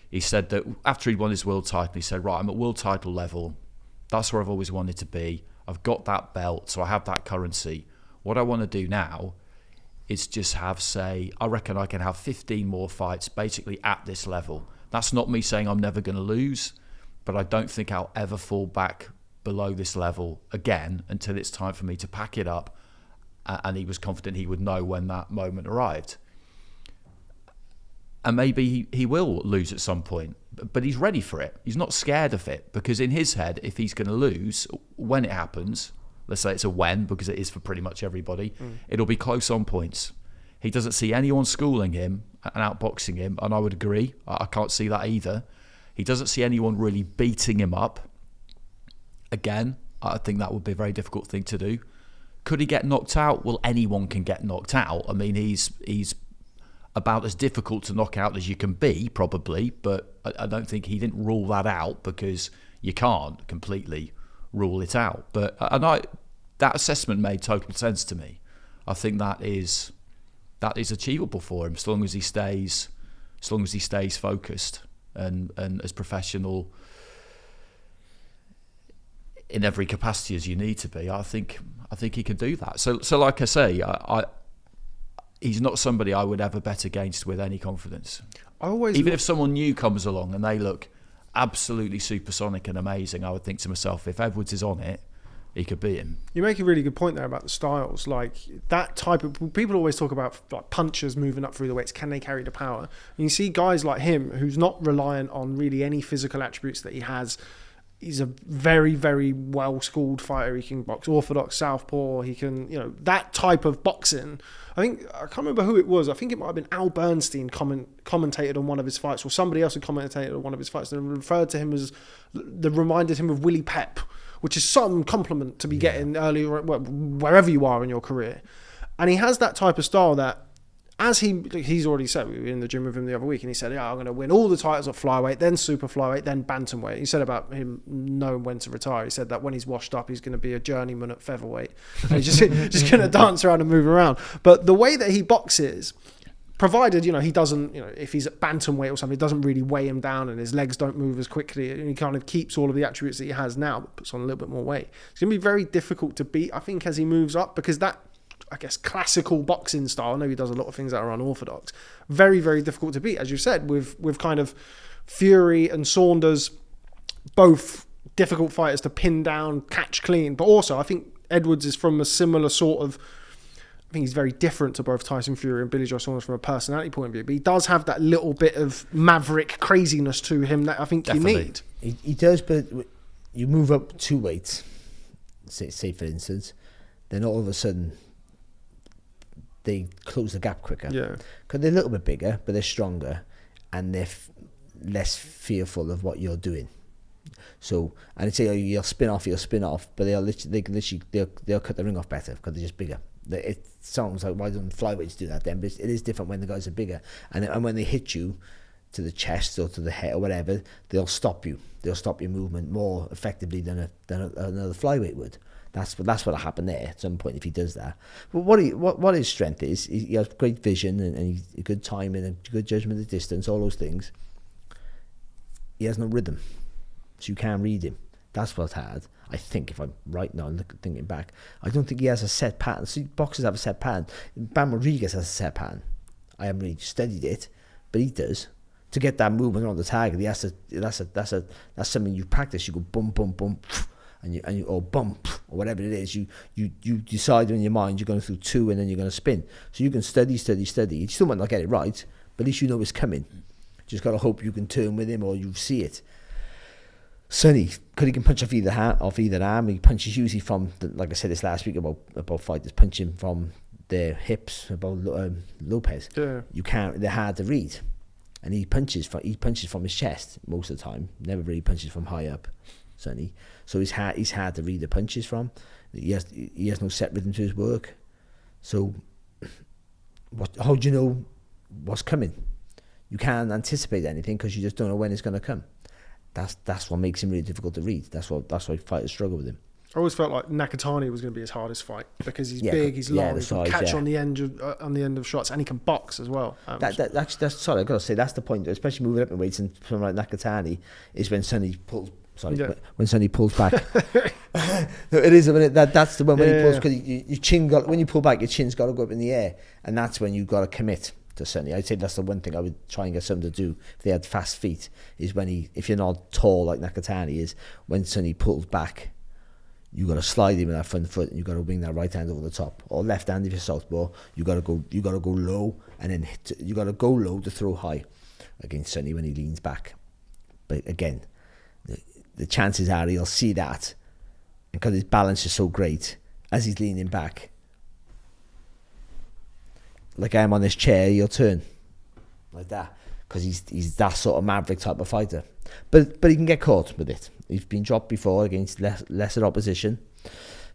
he said that after he'd won his world title, he said, right, I'm at world title level. That's where I've always wanted to be. I've got that belt, so I have that currency. What I want to do now is just have, say, I reckon I can have 15 more fights basically at this level. That's not me saying I'm never going to lose, but I don't think I'll ever fall back below this level again until it's time for me to pack it up. And he was confident he would know when that moment arrived. And maybe he will lose at some point, but he's ready for it. He's not scared of it, because in his head, if he's going to lose, when it happens, let's say it's a when, because it is for pretty much everybody, it'll be close on points. He doesn't see anyone schooling him and outboxing him, and I would agree. I can't see that either. He doesn't see anyone really beating him up. Again, I think that would be a very difficult thing to do. Could he get knocked out? Well, anyone can get knocked out. I mean, he's about as difficult to knock out as you can be, probably, but I don't think he didn't rule that out, because you can't completely rule it out. But that assessment made total sense to me. I think that is achievable for him, as long as he stays focused and as professional in every capacity as you need to be. I think he can do that. So like I say, he's not somebody I would ever bet against with any confidence. Even if someone new comes along and they look absolutely supersonic and amazing, I would think to myself, if Edwards is on it, he could beat him. You make a really good point there about the styles. Like, that type of people always talk about, like, punchers moving up through the weights. Can they carry the power? And you see guys like him, who's not reliant on really any physical attributes that he has. He's a very, very well-schooled fighter. He can box orthodox, southpaw. He can, that type of boxing. I can't remember who it was. I think it might have been Al Bernstein commentated on one of his fights, or somebody else had commentated on one of his fights and referred to him as, reminded him of Willie Pep, which is some compliment to be getting early, wherever you are in your career. And he has that type of style that, as he's already said, we were in the gym with him the other week, and he said, I'm going to win all the titles at flyweight, then super flyweight, then bantamweight. He said about him knowing when to retire. He said that when he's washed up, he's going to be a journeyman at featherweight. And he's just going to dance around and move around. But the way that he boxes, provided, he doesn't, if he's at bantamweight or something, it doesn't really weigh him down and his legs don't move as quickly, and he kind of keeps all of the attributes that he has now, but puts on a little bit more weight. It's going to be very difficult to beat, I think, as he moves up, because that, I guess, classical boxing style, I know he does a lot of things that are unorthodox, very, very difficult to beat, as you said, with kind of Fury and Saunders, both difficult fighters to pin down, catch clean. But also, I think Edwards is from a similar sort of think he's very different to both Tyson Fury and Billy Joe Saunders from a personality point of view. But he does have that little bit of maverick craziness to him that I think Definitely. you need. He does, but you move up 2 weights, say for instance, then all of a sudden they close the gap quicker. Yeah. Because they're a little bit bigger, but they're stronger, and they're less fearful of what you're doing. So, and I'd say, oh, you'll spin off, but they'll cut the ring off better because they're just bigger. It sounds like, why don't flyweights do that then? But it is different when the guys are bigger, and when they hit you to the chest or to the head or whatever, they'll stop you. They'll stop your movement more effectively than another flyweight would. That's what happened there at some point if he does that. But what his strength is, he has great vision and he's good timing and good judgment of distance, all those things. He has no rhythm, so you can't read him. That's what's hard. I think, if I'm right now, thinking back, I don't think he has a set pattern. See, boxers have a set pattern. Bam Rodriguez has a set pattern. I haven't really studied it, but he does. To get that movement on the target, he has to. That's something you practice. You go boom, boom, boom, and you or bump or whatever it is. You decide in your mind you're going through 2 and then you're going to spin. So you can study. You still might not get it right, but at least you know it's coming. Just got to hope you can turn with him or you see it. Sunny, because he can punch off either arm. He punches usually from, like I said this last week about fighters punching from their hips. About Lopez, Yeah. They're hard to read, and he punches from his chest most of the time. Never really punches from high up, Sunny. So he's hard to read the punches from. He has no set rhythm to his work. So, how do you know what's coming? You can't anticipate anything because you just don't know when it's going to come. That's what makes him really difficult to read. That's why fighters struggle with him. I always felt like Nakatani was going to be his hardest fight because he's big, he's long, he can catch on the end of shots, and he can box as well. That's sorry, I've got to say that's the point, especially moving up in weights and someone like Nakatani, is when Sunny pulls. When Sunny pulls back. No, it is. I mean, that's the one when he pulls, because your chin when you pull back, your chin's got to go up in the air, and that's when you've got to commit to Sunny. I'd say that's the one thing I would try and get someone to do if they had fast feet, is when if you're not tall like Nakatani is, when Sunny pulls back, you got to slide him with that front foot and you got to wing that right hand over the top, or left hand if you're southpaw. You got to go low, and then you got to go low to throw high against Sunny when he leans back. But again, the chances are he'll see that, and because his balance is so great as he's leaning back, like I am on this chair, he'll turn like that because he's that sort of maverick type of fighter. But he can get caught with it. He's been dropped before against lesser opposition.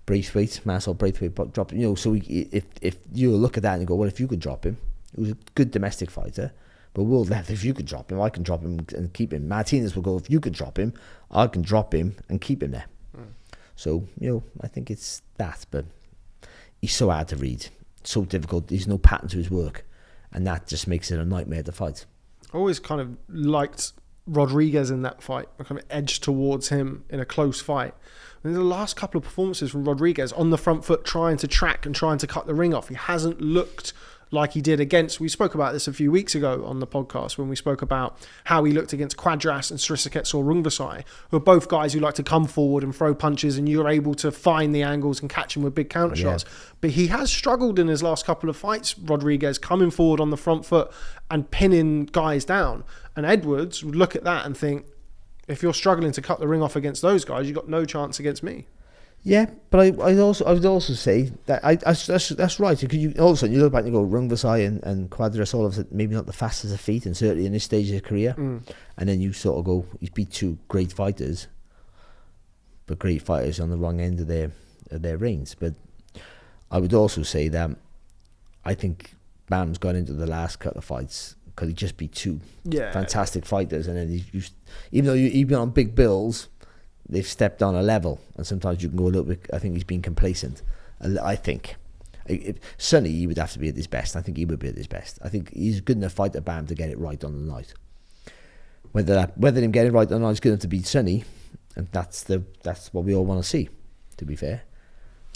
Braithwaite, Marcel Braithwaite dropped. So if you look at that and you go, well, if you could drop him, he was a good domestic fighter. But world level, if you could drop him, I can drop him and keep him. Martinez will go, if you could drop him, I can drop him and keep him there. So I think it's that. But he's so hard to read. So difficult. There's no pattern to his work, and that just makes it a nightmare to fight. I always kind of liked Rodriguez in that fight. I kind of edged towards him in a close fight. And the last couple of performances from Rodriguez on the front foot, trying to track and trying to cut the ring off, he hasn't looked like he did against. We spoke about this a few weeks ago on the podcast when we spoke about how he looked against Quadras and Srisaket Rungvisai, who are both guys who like to come forward and throw punches, and you're able to find the angles and catch him with big counter shots. But he has struggled in his last couple of fights, Rodriguez, coming forward on the front foot and pinning guys down. And Edwards would look at that and think, if you're struggling to cut the ring off against those guys, you've got no chance against me. Yeah, but I would also say that that's right. Because you all of a sudden you look back and you go, Rungvisai and Quadras, all of a sudden maybe not the fastest of feet, and certainly in this stage of his career. And then you sort of go, he's beat 2 great fighters, but great fighters on the wrong end of their reigns. But I would also say that I think Bam's gone into the last couple of fights because he just beat 2 fantastic fighters, and then even though you've been on big bills, they've stepped on a level, and sometimes you can go a little bit. I think he's been complacent. I think Sunny, he would have to be at his best. I think he would be at his best. I think he's a good enough fighter, Bam, to get it right on the night. Whether him getting it right on the night is good enough to beat Sunny, and that's what we all want to see, to be fair.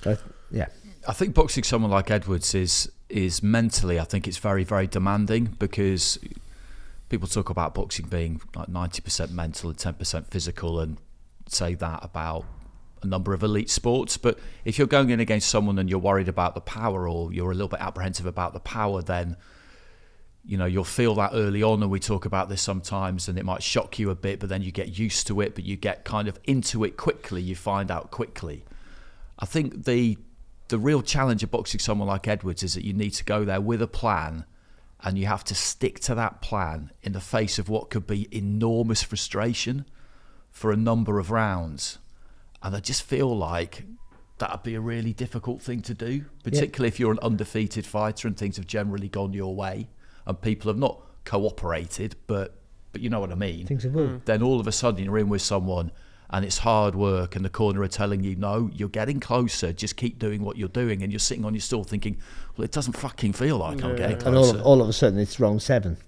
But yeah, I think boxing someone like Edwards is mentally, I think it's very, very demanding, because people talk about boxing being like 90% mental and 10% physical, and say that about a number of elite sports. But if you're going in against someone and you're worried about the power, or you're a little bit apprehensive about the power, then you'll feel that early on, and we talk about this sometimes, and it might shock you a bit, but then you get used to it, but you get kind of into it quickly, you find out quickly. I think the real challenge of boxing someone like Edwards is that you need to go there with a plan, and you have to stick to that plan in the face of what could be enormous frustration for a number of rounds. And I just feel like that'd be a really difficult thing to do, particularly if you're an undefeated fighter and things have generally gone your way and people have not cooperated, but you know what I mean. Things have moved. Then all of a sudden you're in with someone and it's hard work, and the corner are telling you, no, you're getting closer, just keep doing what you're doing, and you're sitting on your stool thinking, well, it doesn't fucking feel like I'm getting closer. And all of a sudden it's round 7.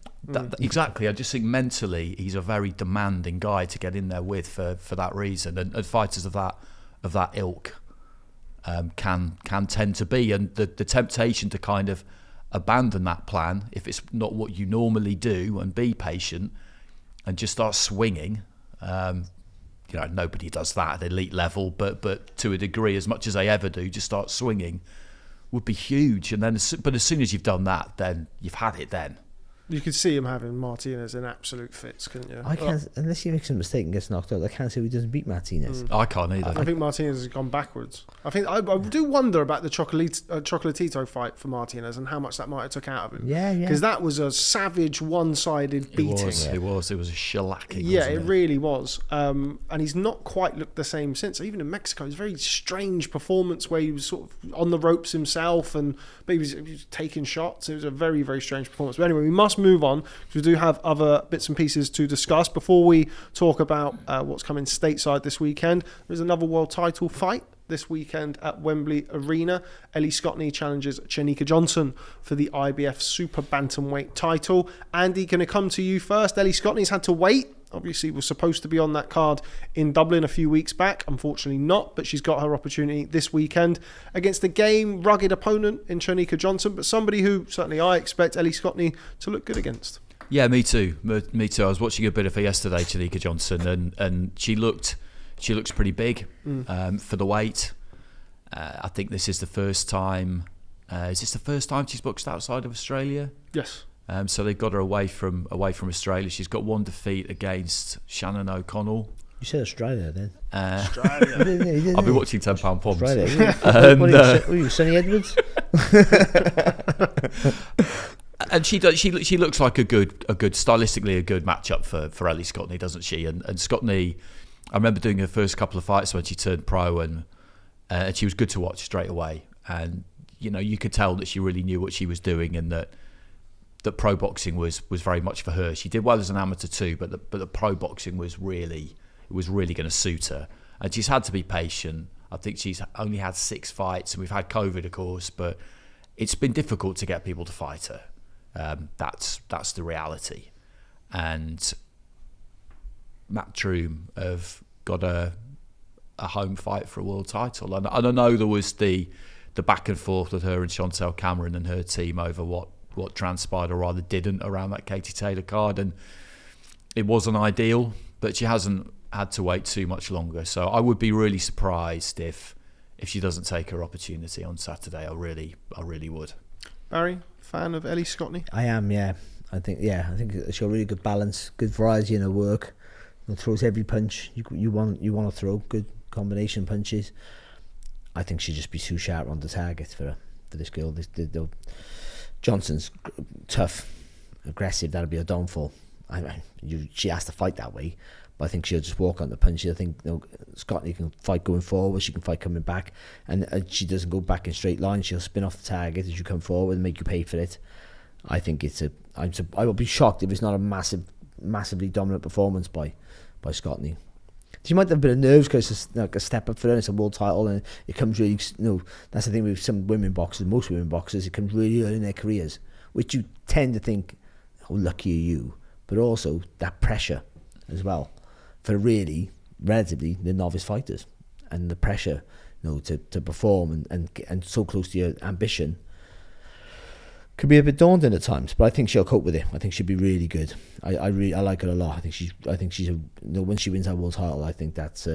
Exactly. I just think mentally he's a very demanding guy to get in there with for that reason, and fighters of that ilk can tend to be, and the temptation to kind of abandon that plan if it's not what you normally do, and be patient and just start swinging. Nobody does that at elite level, but to a degree, as much as they ever do, just start swinging would be huge. And then, but as soon as you've done that, then you've had it. Then you could see him having Martinez in absolute fits, couldn't you? I can't, unless he makes a mistake and gets knocked out, I can't say he doesn't beat Martinez. I can't either. I think Martinez has gone backwards. I think I do wonder about the Chocolatito fight for Martinez and how much that might have took out of him. Yeah. Because that was a savage one-sided beating. It was a shellacking. Yeah, it really was. And he's not quite looked the same since. Even in Mexico, it was a very strange performance where he was sort of on the ropes himself, but he was taking shots. It was a very, very strange performance. But anyway, we must move on because we do have other bits and pieces to discuss. Before we talk about what's coming stateside this weekend, there's another world title fight this weekend at Wembley Arena. Ellie Scotney challenges Cherneka Johnson for the IBF Super Bantamweight title. Andy, going to come to you first. Ellie Scotney's had to wait. Obviously, was supposed to be on that card in Dublin a few weeks back. Unfortunately not, but she's got her opportunity this weekend against a game, rugged opponent in Cherneka Johnson, but somebody who certainly I expect Ellie Scotney to look good against. Yeah, me too. Me too. I was watching a bit of her yesterday, Cherneka Johnson, and she looks pretty big for the weight. I think this is the first time. Is this the first time she's boxed outside of Australia? Yes. So they've got her away from Australia. She's got one defeat against Shannon O'Connell. You said Australia then. Australia. I'll be watching £10 Poms. Australia. What are you, Sunny Edwards? And she looks like a good stylistically a good matchup for Ellie Scotney, doesn't she? And Scotney, I remember doing her first couple of fights when she turned pro, and she was good to watch straight away. And you could tell that she really knew what she was doing, and that pro boxing was very much for her. She did well as an amateur too, but the pro boxing was really going to suit her. And she's had to be patient. I think she's only had 6 fights, and we've had COVID, of course, but it's been difficult to get people to fight her. That's the reality. And Matt Troom have got a home fight for a world title, and I know there was the back and forth with her and Chantel Cameron and her team over what transpired, or rather didn't, around that Katie Taylor card, and it wasn't ideal, but she hasn't had to wait too much longer. So I would be really surprised if she doesn't take her opportunity on Saturday. I really would. Barry, fan of Ellie Scotney? I am, yeah. I think she's got really good balance, good variety in her work. Throws every punch you want to throw. Good combination punches. I think she'd just be too sharp on the target for this girl. Johnson's tough, aggressive. That'll be a downfall. She has to fight that way, but I think she'll just walk on the punches. I think Scotney can fight going forward. She can fight coming back, and she doesn't go back in straight lines. She'll spin off the target as you come forward and make you pay for it. I think I would be shocked if it's not a massively dominant performance by Scotney. She might have a bit of nerves because it's like a step up for her. It's a world title, and it comes really. That's the thing with some women boxers. Most women boxers, it comes really early in their careers, which you tend to think, "Oh, lucky are you," but also that pressure as well for really relatively the novice fighters, and the pressure, to perform and so close to your ambition could be a bit daunting at times. But I think she'll cope with it. I think she'll be really good. I like her a lot. I think she's when she wins that world title, I think that's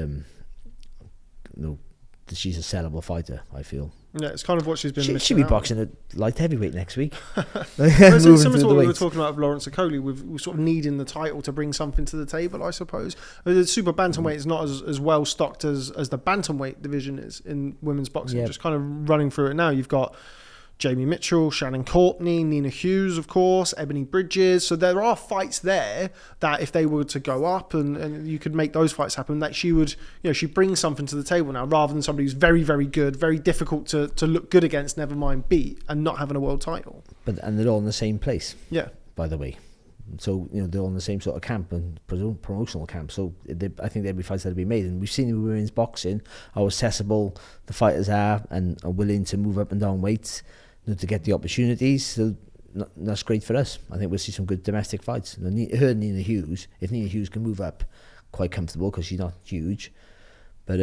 she's a sellable fighter, I feel. Yeah, it's kind of what she's been missing She'll be out. boxing at light heavyweight next week. It's similar to what we were talking about with Lawrence Okoli, with sort of needing the title to bring something to the table, I suppose. The super bantamweight is not as well stocked as the bantamweight division is in women's boxing. Yeah. Just kind of running through it now. You've got Jamie Mitchell, Shannon Courtney, Nina Hughes, of course, Ebony Bridges. So there are fights there that if they were to go up and you could make those fights happen, that she would, she brings something to the table now, rather than somebody who's very, very good, very difficult to look good against, never mind beat, and not having a world title. And they're all in the same place. Yeah. By the way. So, they're all in the same sort of camp and promotional camp. So I think there'll be fights that'll be made. And we've seen in women's boxing how accessible the fighters are and are willing to move up and down weights to get the opportunities. So that's great for us. I think we'll see some good domestic fights. Her and Nina Hughes, if Nina Hughes can move up quite comfortable because she's not huge, but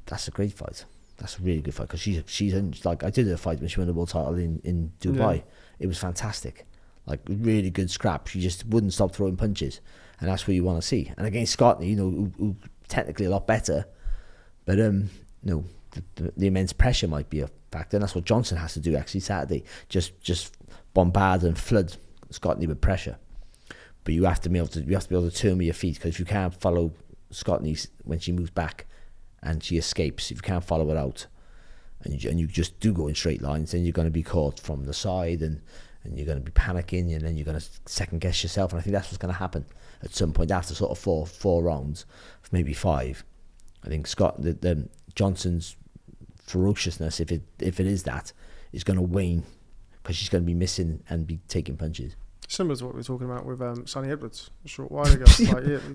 that's a great fight. That's a really good fight because she's like, I did her fight when she won the world title in Dubai. Yeah. It was fantastic, like really good scrap. She just wouldn't stop throwing punches, and that's what you want to see. And against Scotney, who technically a lot better, but the immense pressure might be a factor, and that's what Johnson has to do actually Saturday. Just bombard and flood Scotney with pressure. But you have to be able to turn with your feet, because if you can't follow Scotney when she moves back and she escapes, if you can't follow it out and you just do go in straight lines, then you're going to be caught from the side and you're going to be panicking, and then you're going to second guess yourself. And I think that's what's going to happen at some point after sort of four rounds, maybe five. I think Johnson's ferociousness, if it is that, is going to wane, because she's going to be missing and be taking punches. Similar to what we were talking about with Sunny Edwards a short while ago.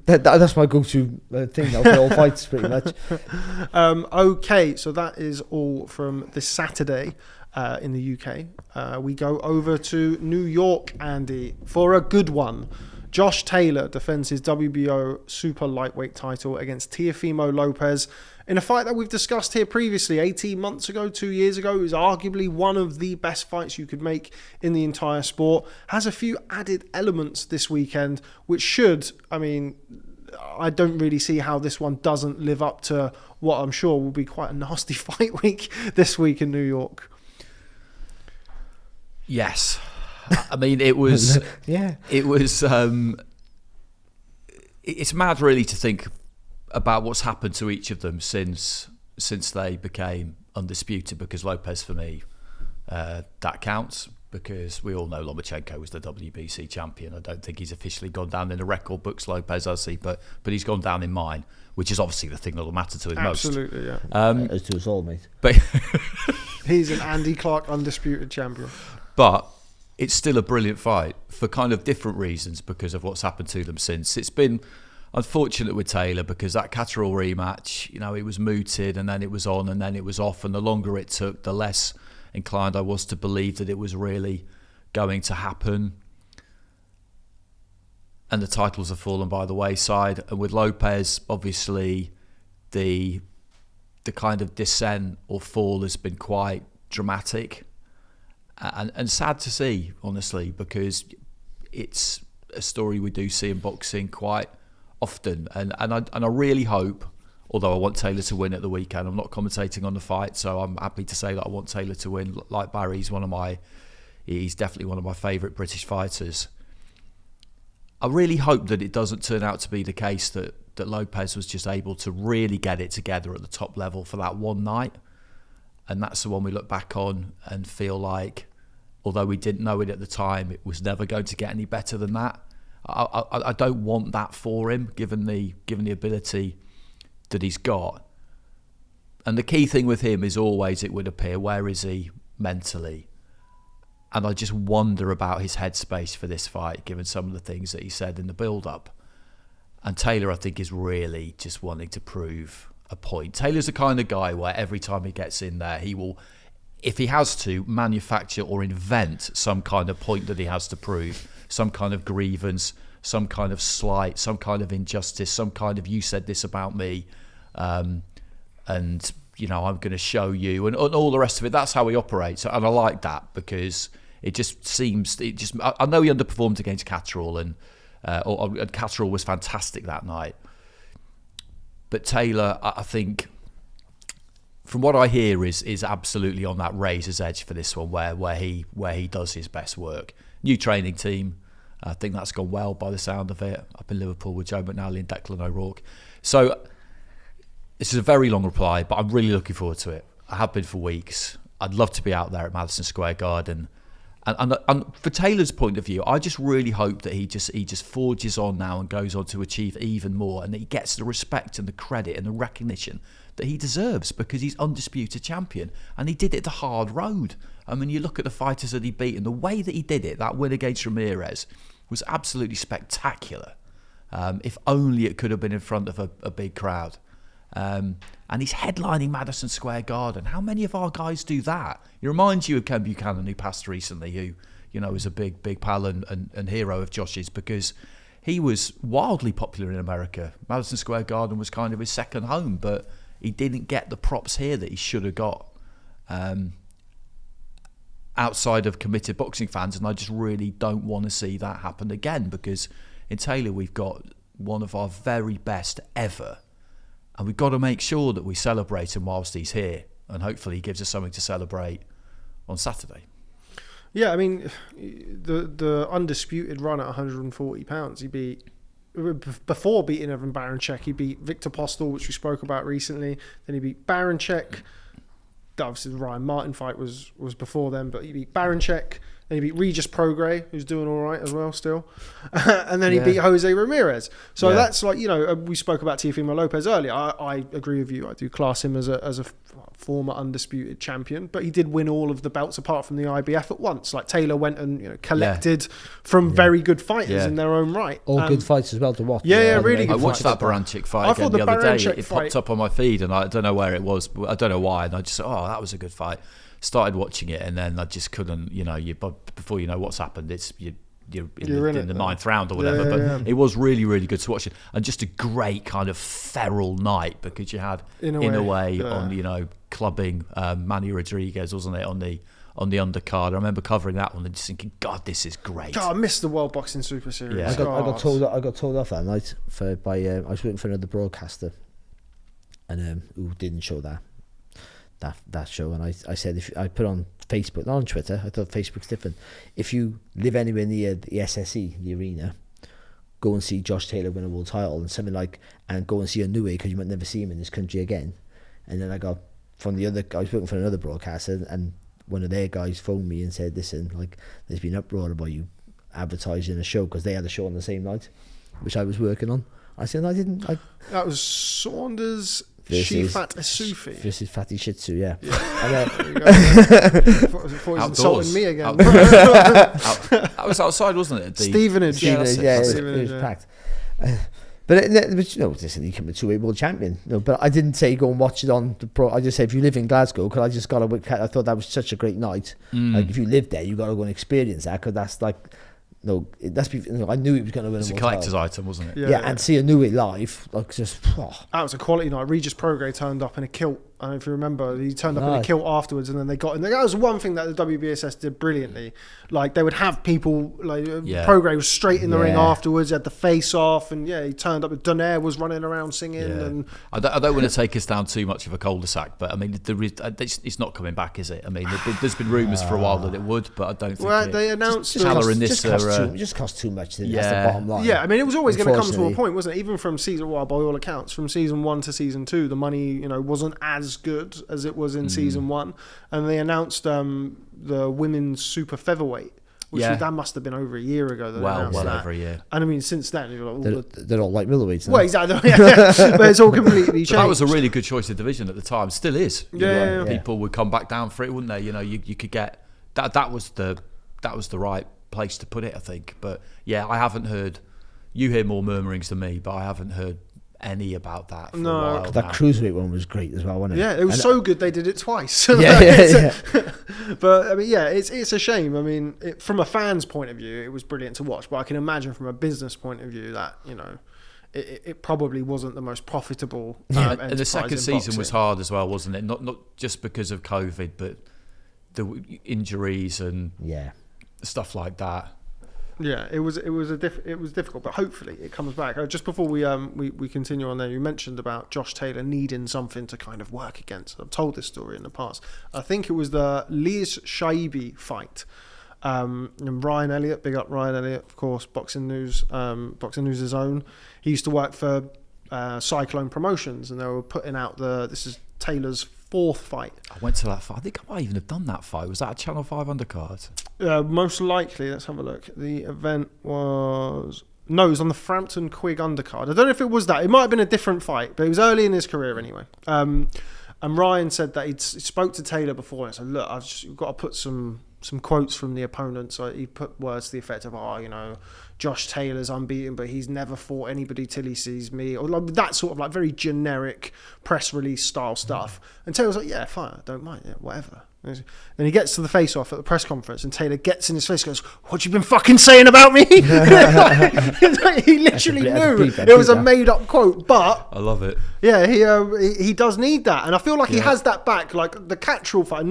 That's my go-to thing now for all fights, pretty much. Okay, so that is all from this Saturday in the UK. We go over to New York, Andy, for a good one. Josh Taylor defends his WBO super lightweight title against Teofimo Lopez in a fight that we've discussed here previously, 18 months ago, 2 years ago. It was arguably one of the best fights you could make in the entire sport. Has a few added elements this weekend, which should, I don't really see how this one doesn't live up to what I'm sure will be quite a nasty fight week this week in New York. Yes. It was... yeah. It was... it's mad, really, to think about what's happened to each of them since they became undisputed, because Lopez, for me, that counts, because we all know Lomachenko was the WBC champion. I don't think he's officially gone down in the record books, Lopez, has he? But he's gone down in mine, which is obviously the thing that'll matter to him Absolutely, most. Absolutely, yeah. As to us all, mate. But he's an Andy Clarke undisputed champion. But it's still a brilliant fight for kind of different reasons, because of what's happened to them since. It's been unfortunate with Taylor, because that Catterall rematch, it was mooted, and then it was on, and then it was off, and the longer it took, the less inclined I was to believe that it was really going to happen. And the titles have fallen by the wayside. And with Lopez, obviously, the kind of descent or fall has been quite dramatic and sad to see, honestly, because it's a story we do see in boxing quite often. And I really hope, although I want Taylor to win at the weekend, I'm not commentating on the fight, so I'm happy to say that I want Taylor to win. Like Barry, he's definitely one of my favourite British fighters. I really hope that it doesn't turn out to be the case that Lopez was just able to really get it together at the top level for that one night. And that's the one we look back on and feel like, although we didn't know it at the time, it was never going to get any better than that. I don't want that for him, given the ability that he's got. And the key thing with him is always, it would appear, where is he mentally? And I just wonder about his headspace for this fight, given some of the things that he said in the build-up. And Taylor, I think, is really just wanting to prove a point. Taylor's the kind of guy where every time he gets in there, he will, if he has to, manufacture or invent some kind of point that he has to prove, some kind of grievance, some kind of slight, some kind of injustice, some kind of, you said this about me, and I'm going to show you, and all the rest of it. That's how he operates, and I like that, because it just seems, I know he underperformed against Catterall, and Catterall was fantastic that night. But Taylor, I think, from what I hear, is absolutely on that razor's edge for this one, where he does his best work. New training team. I think that's gone well by the sound of it. Up in Liverpool with Joe McNally and Declan O'Rourke. So this is a very long reply, but I'm really looking forward to it. I have been for weeks. I'd love to be out there at Madison Square Garden. And for Taylor's point of view, I just really hope that he just forges on now and goes on to achieve even more, and that he gets the respect and the credit and the recognition that he deserves, because he's undisputed champion and he did it the hard road. I mean, you look at the fighters that he beat and the way that he did it, that win against Ramirez was absolutely spectacular. If only it could have been in front of a big crowd. And he's headlining Madison Square Garden. How many of our guys do that? It reminds you of Ken Buchanan, who passed recently, who, you know, is a big pal and hero of Josh's, because he was wildly popular in America. Madison Square Garden was kind of his second home, but he didn't get the props here that he should have got outside of committed boxing fans, and I just really don't want to see that happen again, because in Taylor we've got one of our very best ever, and we've got to make sure that we celebrate him whilst he's here, and hopefully he gives us something to celebrate on Saturday. Yeah, I mean, the undisputed run at 140 pounds, he beat, before beating Evan Barancek, he beat Victor Postel, which we spoke about recently. Then he beat Barancek. Obviously the Ryan Martin fight was before then, but he beat Barancek. Then he beat Regis Prograis, who's doing all right as well still. And then he beat Jose Ramirez. So that's like, you know, we spoke about Teofimo Lopez earlier. I agree with you. I do class him as a former undisputed champion, but he did win all of the belts apart from the IBF at once. Like Taylor went and, you know, collected from very good fighters in their own right. All good fights as well to watch. Really good. I watched that Barancek fight again the other day. It popped up on my feed, and I don't know where it was, but I don't know why. And I just thought, that was a good fight. Started watching it, and then I just couldn't, you know, before you know what's happened, you're in the ninth round or whatever. It was really, really good to watch it, and just a great kind of feral night, because you had in a way on, you know, clubbing Manny Rodriguez, wasn't it, on the undercard. I remember covering that one and just thinking, God, this is great. God, I missed the World Boxing Super Series. I got told off that night by I was waiting for another broadcaster, and who didn't show that show, and I said, if I put on Facebook, not on Twitter, I thought Facebook's different. If you live anywhere near the SSE, the arena, go and see Josh Taylor win a world title, and something like, and go and see Inoue, because you might never see him in this country again. And then I got from the other, I was working for another broadcaster, and one of their guys phoned me and said, listen, like, there's been uproar about you advertising a show, because they had a show on the same night, which I was working on. I said, that was Saunders Shifat Asufi versus Fatty Shih Tzu, I thought he was insulting me again. That was outside, wasn't it? Stevenage. It was packed. But you know, listen, he became a two-way world champion. You know, but I didn't say go and watch it on the pro. I just said, if you live in Glasgow, because I just got to. I thought that was such a great night. Like, if you live there, you got to go and experience that, because that's like. No, I knew he was going to win. It's a collector's item, wasn't it? Yeah, and see Inoue live, like, just. That was a quality night. Regis Prograis turned up in a kilt. I don't know if you remember. He turned up in a kilt afterwards, and then they got in. That was one thing that the WBSS did brilliantly. Like, they would have people, like, Prograis was straight in the ring afterwards, had the face off, and he turned up. Donaire was running around singing. And I don't want to take us down too much of a cul-de-sac, but I mean, it's not coming back, is it? I mean, there's been rumours for a while that it would, but I don't think. Well, they announced it just cost too much. That's the bottom line. Yeah, I mean, it was always going to come to a point, wasn't it? Even from season, by all accounts, from season 1 to season 2, the money, wasn't as good as it was in season 1, and they announced the women's super featherweight, which that must have been over a year ago. Well over a year. And I mean, since then, they're all like middleweights now. Well, exactly. But it's all completely changed. But that was a really good choice of division at the time. Still is. Yeah. People would come back down for it, wouldn't they? You could get that. That was the right place to put it, I think. But I haven't heard. You hear more murmurings than me, but I haven't heard any about that for a while. That cruiserweight one was great as well, wasn't it? Yeah, it was so good they did it twice. But I mean, it's a shame. I mean, from a fan's point of view, it was brilliant to watch, but I can imagine from a business point of view that it probably wasn't the most profitable. And the second season was hard as well, wasn't it? Not just because of COVID, but the injuries and stuff like that. Yeah, it was difficult, but hopefully it comes back. Just before we continue on there, you mentioned about Josh Taylor needing something to kind of work against. I've told this story in the past. I think it was the Liz Shaibi fight. And Ryan Elliott, big up Ryan Elliott, of course, Boxing News' own. He used to work for Cyclone Promotions, and they were putting out this is Taylor's 4th fight. I went to that fight. I think I might even have done that fight. Was that a Channel 5 undercard? Most likely. Let's have a look. The event was... No, it was on the Frampton Quigg undercard. I don't know if it was that. It might have been a different fight, but it was early in his career anyway. And Ryan said that he spoke to Taylor before and said, look, I've got to put some quotes from the opponent. So he put words to the effect of, Josh Taylor's unbeaten, but he's never fought anybody till he sees me, or like that sort of like very generic press release style stuff. And Taylor's like, yeah, fine, I don't mind, yeah, whatever. Then he gets to the face-off at the press conference, and Taylor gets in his face and goes, what you been fucking saying about me? He literally knew it was a made-up quote, but... I love it. Yeah, he does need that, and I feel like he has that back. Like the Cattrall fight,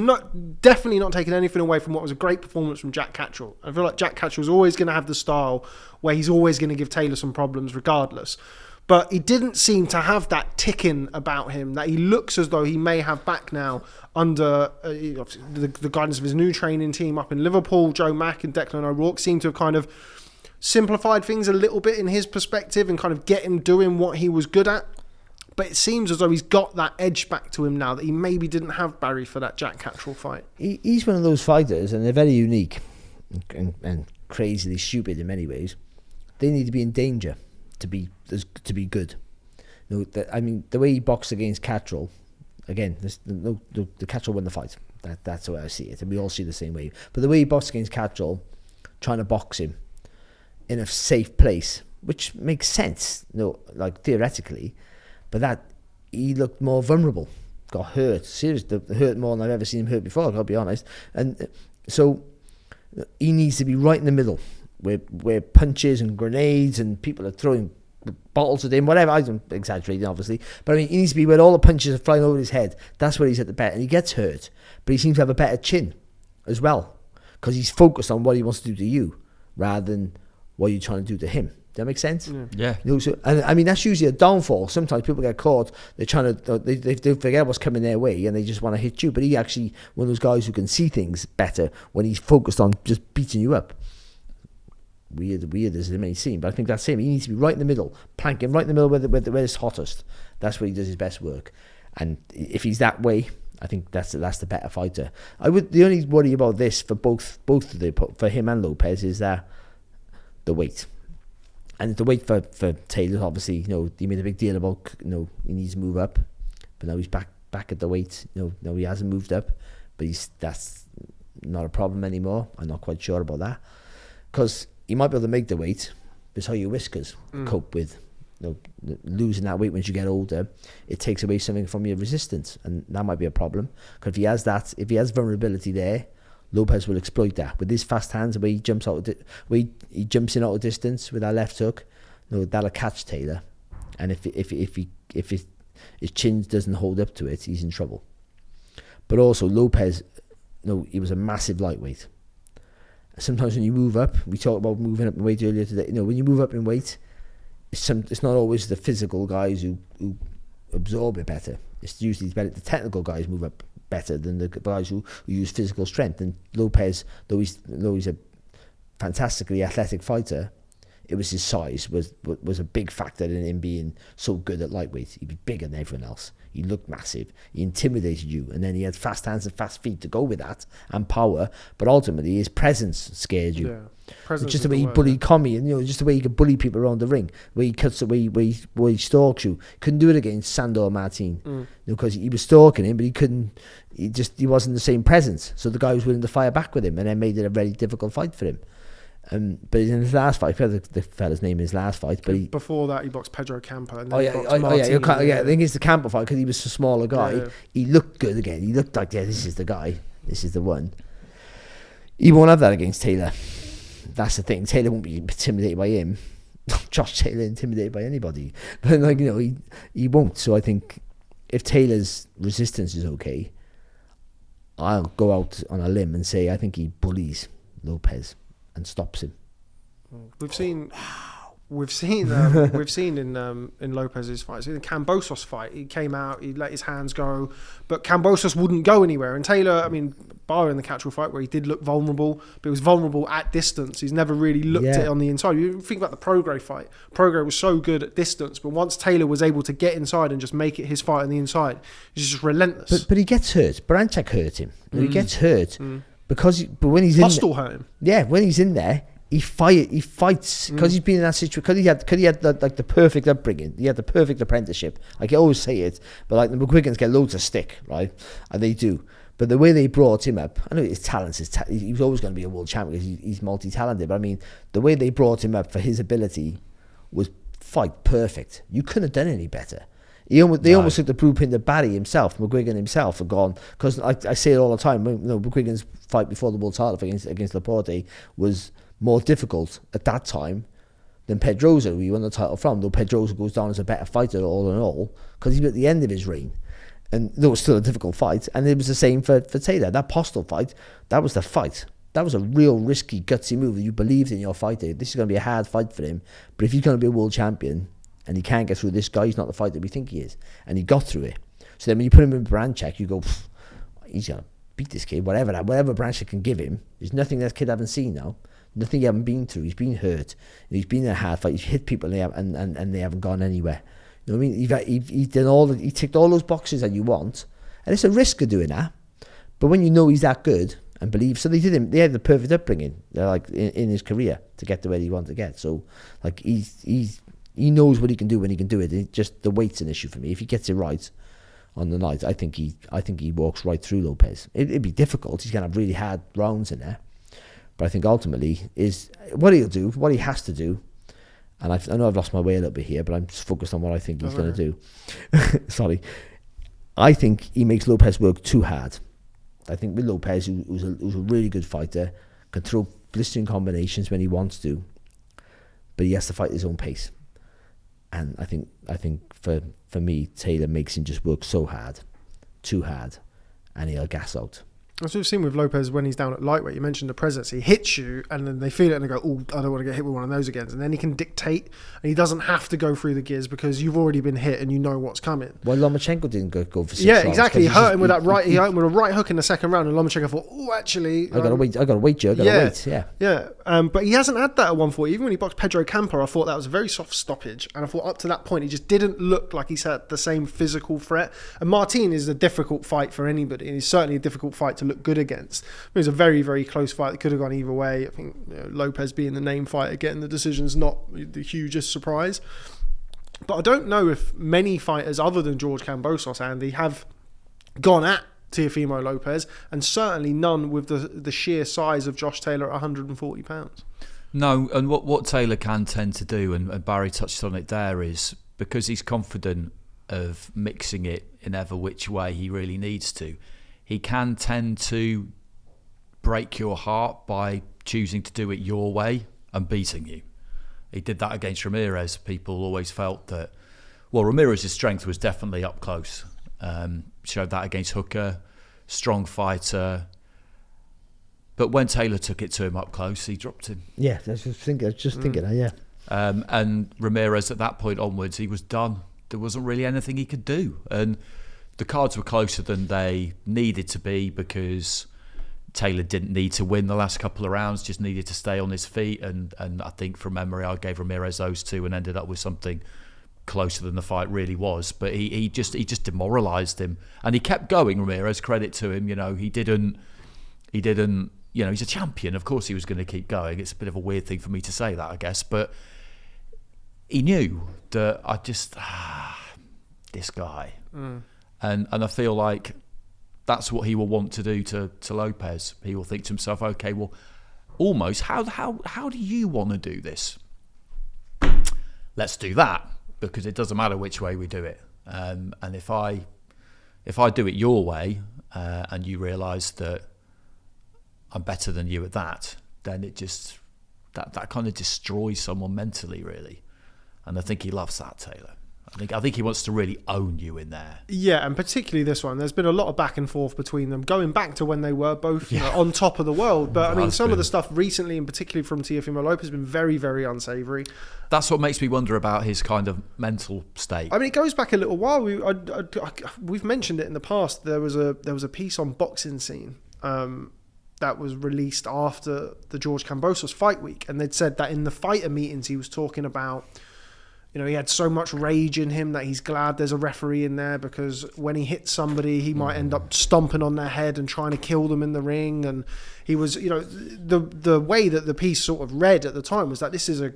definitely not taking anything away from what was a great performance from Jack Cattrall. I feel like Jack Cattrall's always going to have the style where he's always going to give Taylor some problems regardless. But he didn't seem to have that ticking about him that he looks as though he may have back now under the guidance of his new training team up in Liverpool. Joe Mack and Declan O'Rourke seem to have kind of simplified things a little bit in his perspective and kind of get him doing what he was good at. But it seems as though he's got that edge back to him now that he maybe didn't have, Barry, for that Jack Cattrall fight. He's one of those fighters, and they're very unique and crazily stupid in many ways. They need to be in danger to be good. The way he boxed against Cattrall, again, the Cattrall won the fight. That's the way I see it, and we all see it the same way. But the way he boxed against Cattrall, trying to box him in a safe place, which makes sense, like theoretically, but that he looked more vulnerable, got hurt, seriously, hurt more than I've ever seen him hurt before, I've got to be honest. And so he needs to be right in the middle, where punches and grenades and people are throwing bottles at him, whatever. I'm exaggerating, obviously, but I mean, he needs to be where all the punches are flying over his head. That's where he's at the best, and he gets hurt, but he seems to have a better chin as well, because he's focused on what he wants to do to you rather than what you're trying to do to him. Does that make sense? Yeah. And I mean, that's usually a downfall. Sometimes people get caught, they're trying to, they forget what's coming their way and they just want to hit you. But he actually, one of those guys who can see things better when he's focused on just beating you up. Weird as it may seem, but I think that's him. He needs to be right in the middle, planking right in the middle where it's hottest. That's where he does his best work. And if he's that way, I think that's the better fighter. The only worry about this for for him and Lopez is that the weight. And the weight for Taylor, obviously, he made a big deal about, he needs to move up, but now he's back at the weight. No, he hasn't moved up, but that's not a problem anymore. I'm not quite sure about that, because he might be able to make the weight, but it's how your whiskers cope with losing that weight once you get older. It takes away something from your resistance, and that might be a problem. Because if he has vulnerability there, Lopez will exploit that with his fast hands, the way he jumps he jumps in out of distance with that left hook. That'll catch Taylor, and if his chin doesn't hold up to it, he's in trouble. But also Lopez, he was a massive lightweight. Sometimes when you move up, we talked about moving up in weight earlier today. When you move up in weight, it's not always the physical guys who absorb it better. It's usually better the technical guys move up better than the guys who use physical strength. And Lopez, though he's a fantastically athletic fighter, it was his size was a big factor in him being so good at lightweight. He was bigger than everyone else. He looked massive. He intimidated you, and then he had fast hands and fast feet to go with that, and power. But ultimately, his presence scared you. Yeah, just the way he bullied Comey, and just the way he could bully people around the ring, where he cuts the way he stalks you. Couldn't do it against Sandor Martin, because he was stalking him, but he couldn't. He wasn't the same presence. So the guy was willing to fire back with him, and then made it a very difficult fight for him. But in his last fight, I forget the fella's name in his last fight. But before that, he boxed Pedro Campo. And then I think it's the Campo fight, because he was a smaller guy. Yeah. He looked good again. He looked like, this is the guy. This is the one. He won't have that against Taylor. That's the thing. Taylor won't be intimidated by him. Josh Taylor intimidated by anybody. But he won't. So I think if Taylor's resistance is okay, I'll go out on a limb and say I think he bullies Lopez and stops him. We've seen in Lopez's fights. In the Kambosos fight, he came out, he let his hands go, but Kambosos wouldn't go anywhere. And Taylor, I mean, bar in the Catchwell fight where he did look vulnerable, but he was vulnerable at distance. He's never really looked at it on the inside. You think about the Prograis fight. Prograis was so good at distance, but once Taylor was able to get inside and just make it his fight on the inside, he's just relentless. But he gets hurt. Baranchak hurt him. He gets hurt because when he's Hostile hurt him. Yeah, when he's in there. He fights because he's been in that situation. Because he had the perfect upbringing. He had the perfect apprenticeship. Like I always say it, but like the McGuigans get loads of stick, right? And they do. But the way they brought him up, I know his talents. He was always going to be a world champion because he's multi-talented. But I mean, the way they brought him up for his ability was fight perfect. You couldn't have done any better. They almost took the blueprint of Barry himself, McGuigan himself, and gone. Because I say it all the time. McGuigan's fight before the world title against Laporte was more difficult at that time than Pedrosa, who he won the title from, though Pedrosa goes down as a better fighter all in all, because he was at the end of his reign. And there was still a difficult fight, and it was the same for Taylor. That Postal fight, that was the fight. That was a real risky, gutsy move. You believed in your fighter. This is going to be a hard fight for him, but if he's going to be a world champion, and he can't get through this guy, he's not the fighter we think he is. And he got through it. So then when you put him in Baranchak, you go, he's going to beat this kid, whatever Baranchak can give him. There's nothing that kid hasn't seen now. Nothing he hasn't been through. He's been hurt. He's been in a hard fight. He's hit people and they haven't gone anywhere. You know what I mean? He's done he ticked all those boxes that you want. And it's a risk of doing that. But when you know he's that good and believe, so they had the perfect upbringing, like in his career to get to where he wanted to get. So like he knows what he can do when he can do it. Just the weight's an issue for me. If he gets it right on the night, I think he walks right through Lopez. It'd be difficult. He's gonna have really hard rounds in there. But I think ultimately is what he'll do, what he has to do. And I know I've lost my way a little bit here, but I'm just focused on what I think he's going to do. Sorry. I think he makes Lopez work too hard. I think with Lopez, who's a really good fighter, can throw blistering combinations when he wants to, but he has to fight his own pace. And I think for me, Taylor makes him just work so hard, too hard, and he'll gas out. As we've seen with Lopez when he's down at lightweight, you mentioned the presence. He hits you and then they feel it and they go, oh, I don't want to get hit with one of those again. And then he can dictate and he doesn't have to go through the gears because you've already been hit and you know what's coming. Well, Lomachenko didn't go for 6 rounds. Yeah, exactly. He hurt him with that right. He hurt him with a right hook in the second round and Lomachenko thought, oh, actually. I got to wait, Joe. I got to wait. Yeah. Yeah. But he hasn't had that at 140. Even when he boxed Pedro Campo, I thought that was a very soft stoppage. And I thought up to that point, he just didn't look like he's had the same physical threat. And Martin is a difficult fight for anybody. And he's certainly a difficult fight to look good against. It was a very, very close fight that could have gone either way. I think Lopez being the name fighter, getting the decision's not the hugest surprise. But I don't know if many fighters other than George Kambosos, Andy, have gone at Teofimo Lopez, and certainly none with the sheer size of Josh Taylor at 140 pounds. No, and what Taylor can tend to do, and Barry touched on it there, is because he's confident of mixing it in ever which way he really needs to, he can tend to break your heart by choosing to do it your way and beating you. He did that against Ramirez. People always felt that, well, Ramirez's strength was definitely up close. Showed that against Hooker, strong fighter. But when Taylor took it to him up close, he dropped him. Yeah, I was just thinking that, yeah. And Ramirez, at that point onwards, he was done. There wasn't really anything he could do. And the cards were closer than they needed to be because Taylor didn't need to win the last couple of rounds, just needed to stay on his feet. And I think from memory, I gave Ramirez those two and ended up with something closer than the fight really was. But he just demoralised him. And he kept going, Ramirez, credit to him. He didn't, he's a champion. Of course he was going to keep going. It's a bit of a weird thing for me to say that, I guess. But he knew that this guy. And I feel like that's what he will want to do to Lopez. He will think to himself, okay, well, almost, how do you want to do this? Let's do that, because it doesn't matter which way we do it. And if I do it your way, and you realise that I'm better than you at that, then it just that kind of destroys someone mentally, really. And I think he loves that, Taylor. I think he wants to really own you in there. Yeah, and particularly this one. There's been a lot of back and forth between them, going back to when they were both on top of the world. But I mean, some of the stuff recently, and particularly from Teofimo Lopez, has been very, very unsavoury. That's what makes me wonder about his kind of mental state. I mean, it goes back a little while. We've mentioned it in the past. There was a piece on Boxing Scene that was released after the George Kambosos fight week, and they'd said that in the fighter meetings he was talking about, he had so much rage in him that he's glad there's a referee in there, because when he hits somebody, he might end up stomping on their head and trying to kill them in the ring. And he was, the way that the piece sort of read at the time was that this is a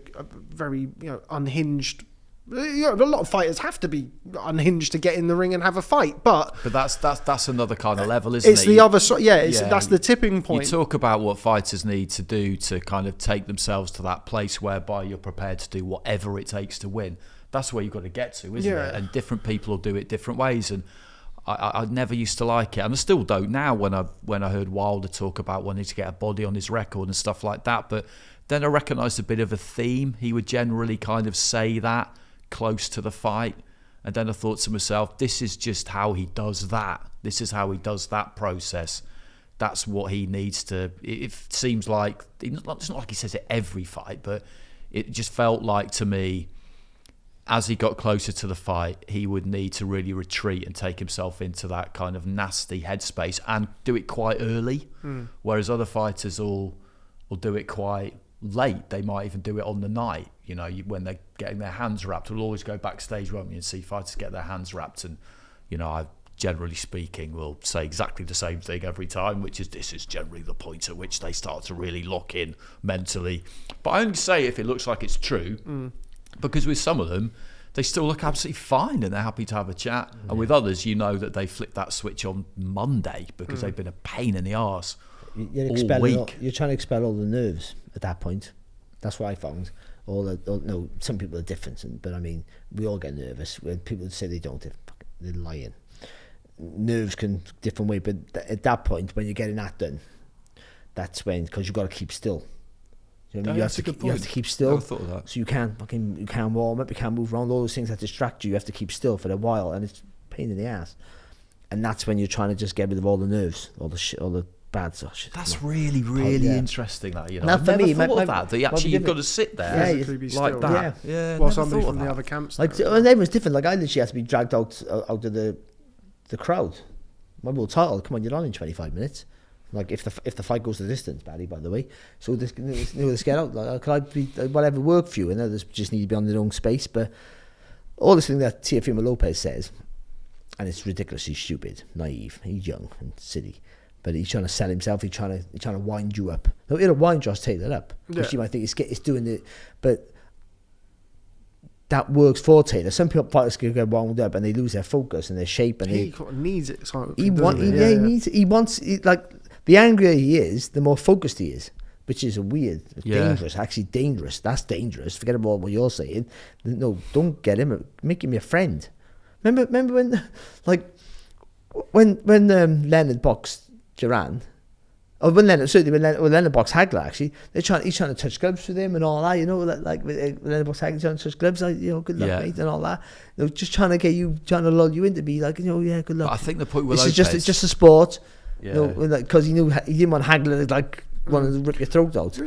very, unhinged. A lot of fighters have to be unhinged to get in the ring and have a fight, but that's another kind of level, isn't it? It's the other side. That's the tipping point. You talk about what fighters need to do to kind of take themselves to that place whereby you're prepared to do whatever it takes to win. That's where you've got to get to, isn't it? And different people will do it different ways. And I never used to like it, and I still don't now. When I heard Wilder talk about wanting to get a body on his record and stuff like that, but then I recognised a bit of a theme. He would generally kind of say that close to the fight, and then I thought to myself, this is just how he does that. This is how he does that process. That's what he needs to. It seems like it's not like he says it every fight, but it just felt like to me, as he got closer to the fight, he would need to really retreat and take himself into that kind of nasty headspace and do it quite early, whereas other fighters will do it quite late. They might even do it on the night, when they're getting their hands wrapped. We'll always go backstage, won't we, and see fighters get their hands wrapped, and I generally speaking will say exactly the same thing every time, which is this is generally the point at which they start to really lock in mentally. But I only say if it looks like it's true, because with some of them they still look absolutely fine and they're happy to have a chat, and with others that they flip that switch on Monday because they've been a pain in the arse all week. You're trying to expel all the nerves at that point. That's what I found. Some people are different, but I mean, we all get nervous. When people say they don't, they're lying. Nerves can different way, but at that point, when you're getting that done, that's when, because you've got to keep still. You have to keep still. Never thought of that. So you can't warm up, you can't move around. All those things that distract you. You have to keep still for a while, and it's a pain in the ass. And that's when you're trying to just get rid of all the nerves, all the bad stuff. That's really, really interesting. That Now, for me, you've got to sit there like that. Yeah. While somebody from the other camps, and everyone's different. Like I literally had to be dragged out of the crowd. My world title. Come on, you're on in 25 minutes. Like if the fight goes the distance, Barry, by the way. So let's get out. Like, could I be whatever work for you? And others just need to be on their own space. But all this thing that Teofimo Lopez says, and it's ridiculously stupid, naive. He's young and silly, but he's trying to sell himself. He's trying to wind you up. No, he'll wind Josh Taylor up, which you might think it's doing it, but that works for Taylor. Some people fighters can get wound up and they lose their focus and their shape, and he needs it. He wants like. The angrier he is, the more focused he is, which is dangerous. Actually, dangerous. That's dangerous. Forget about what you're saying. No, don't get him. Make him your friend. Remember when Leonard boxed Duran, or when Leonard boxed Hagler. Actually, he's trying to touch gloves with him and all that. Like Leonard boxed Hagler trying to touch gloves. Like, good luck, mate, and all that. Just trying to lull you in to be like, good luck. But I think the point with Lopez, it's just a sport. Because he didn't want Hagler to wanted to rip your throat out.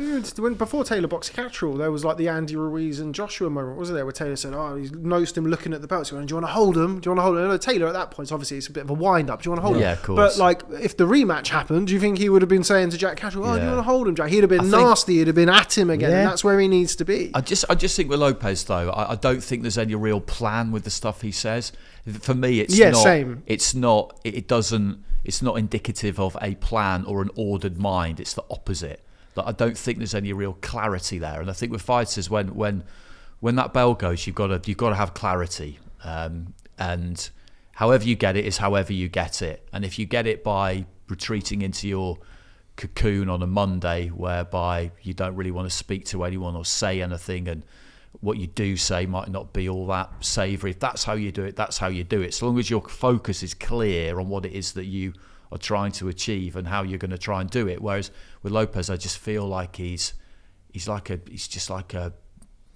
Before Taylor boxed Catterall, there was like the Andy Ruiz and Joshua moment, wasn't there, where Taylor said, he noticed him looking at the belt, so do you want to hold him? And Taylor at that point, obviously it's a bit of a wind-up, do you want to hold him? Yeah, of course. But like, if the rematch happened, do you think he would have been saying to Jack Catterall, do you want to hold him, Jack? He'd have been nasty, he'd have been at him again, and that's where he needs to be. I just think with Lopez, though, I don't think there's any real plan with the stuff he says. For me, it's not indicative of a plan or an ordered mind. It's the opposite. Like, I don't think there's any real clarity there. And I think with fighters, when that bell goes, you've got to have clarity. And however you get it is however you get it. And if you get it by retreating into your cocoon on a Monday, whereby you don't really want to speak to anyone or say anything, and what you do say might not be all that savoury. If that's how you do it, that's how you do it. So long as your focus is clear on what it is that you are trying to achieve and how you're going to try and do it. Whereas with Lopez, I just feel like he's just like a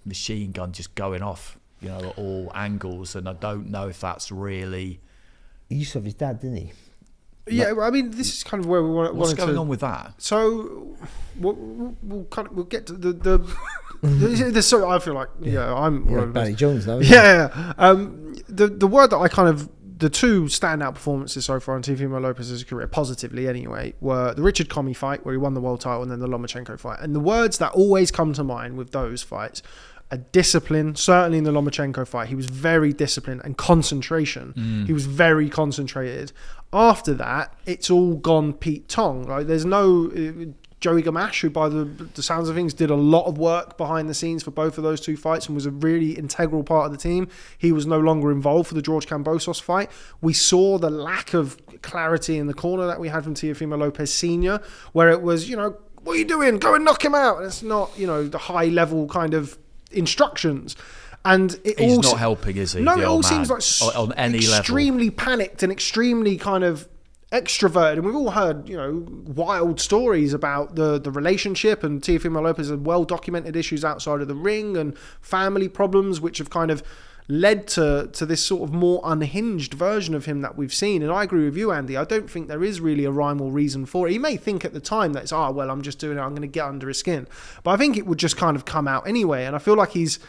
machine gun just going off. at all angles, and I don't know if that's really. He used to have his dad, didn't he? Yeah, I mean, this is kind of where we wanted to... What's going on with that? So we'll get to so I feel like I'm Like Barry Jones now. The word that I kind of, the two standout performances so far in Teofimo Lopez's career, positively anyway, were the Richard Comey fight where he won the world title, and then the Lomachenko fight. And the words that always come to mind with those fights are discipline. Certainly in the Lomachenko fight, he was very disciplined, and concentration. He was very concentrated. After that, it's all gone Pete Tong. Like, there's no Joey Gamache, who by the sounds of things did a lot of work behind the scenes for both of those two fights and was a really integral part of the team. He was no longer involved for the George Kambosos fight. We saw the lack of clarity in the corner that we had from Teofimo Lopez Sr., where it was, what are you doing? Go and knock him out. And it's not, the high level kind of instructions. And he's not helping, is he? No, it all seems like on any extremely level. panicked and extremely kind of extroverted, and we've all heard wild stories about the relationship, and Teofimo Lopez has well documented issues outside of the ring and family problems which have kind of led to this sort of more unhinged version of him that we've seen. And I agree with you, Andy. I don't think there is really a rhyme or reason for it. He may think at the time that it's I'm just doing it, I'm going to get under his skin, but I think it would just kind of come out anyway. And I feel like he's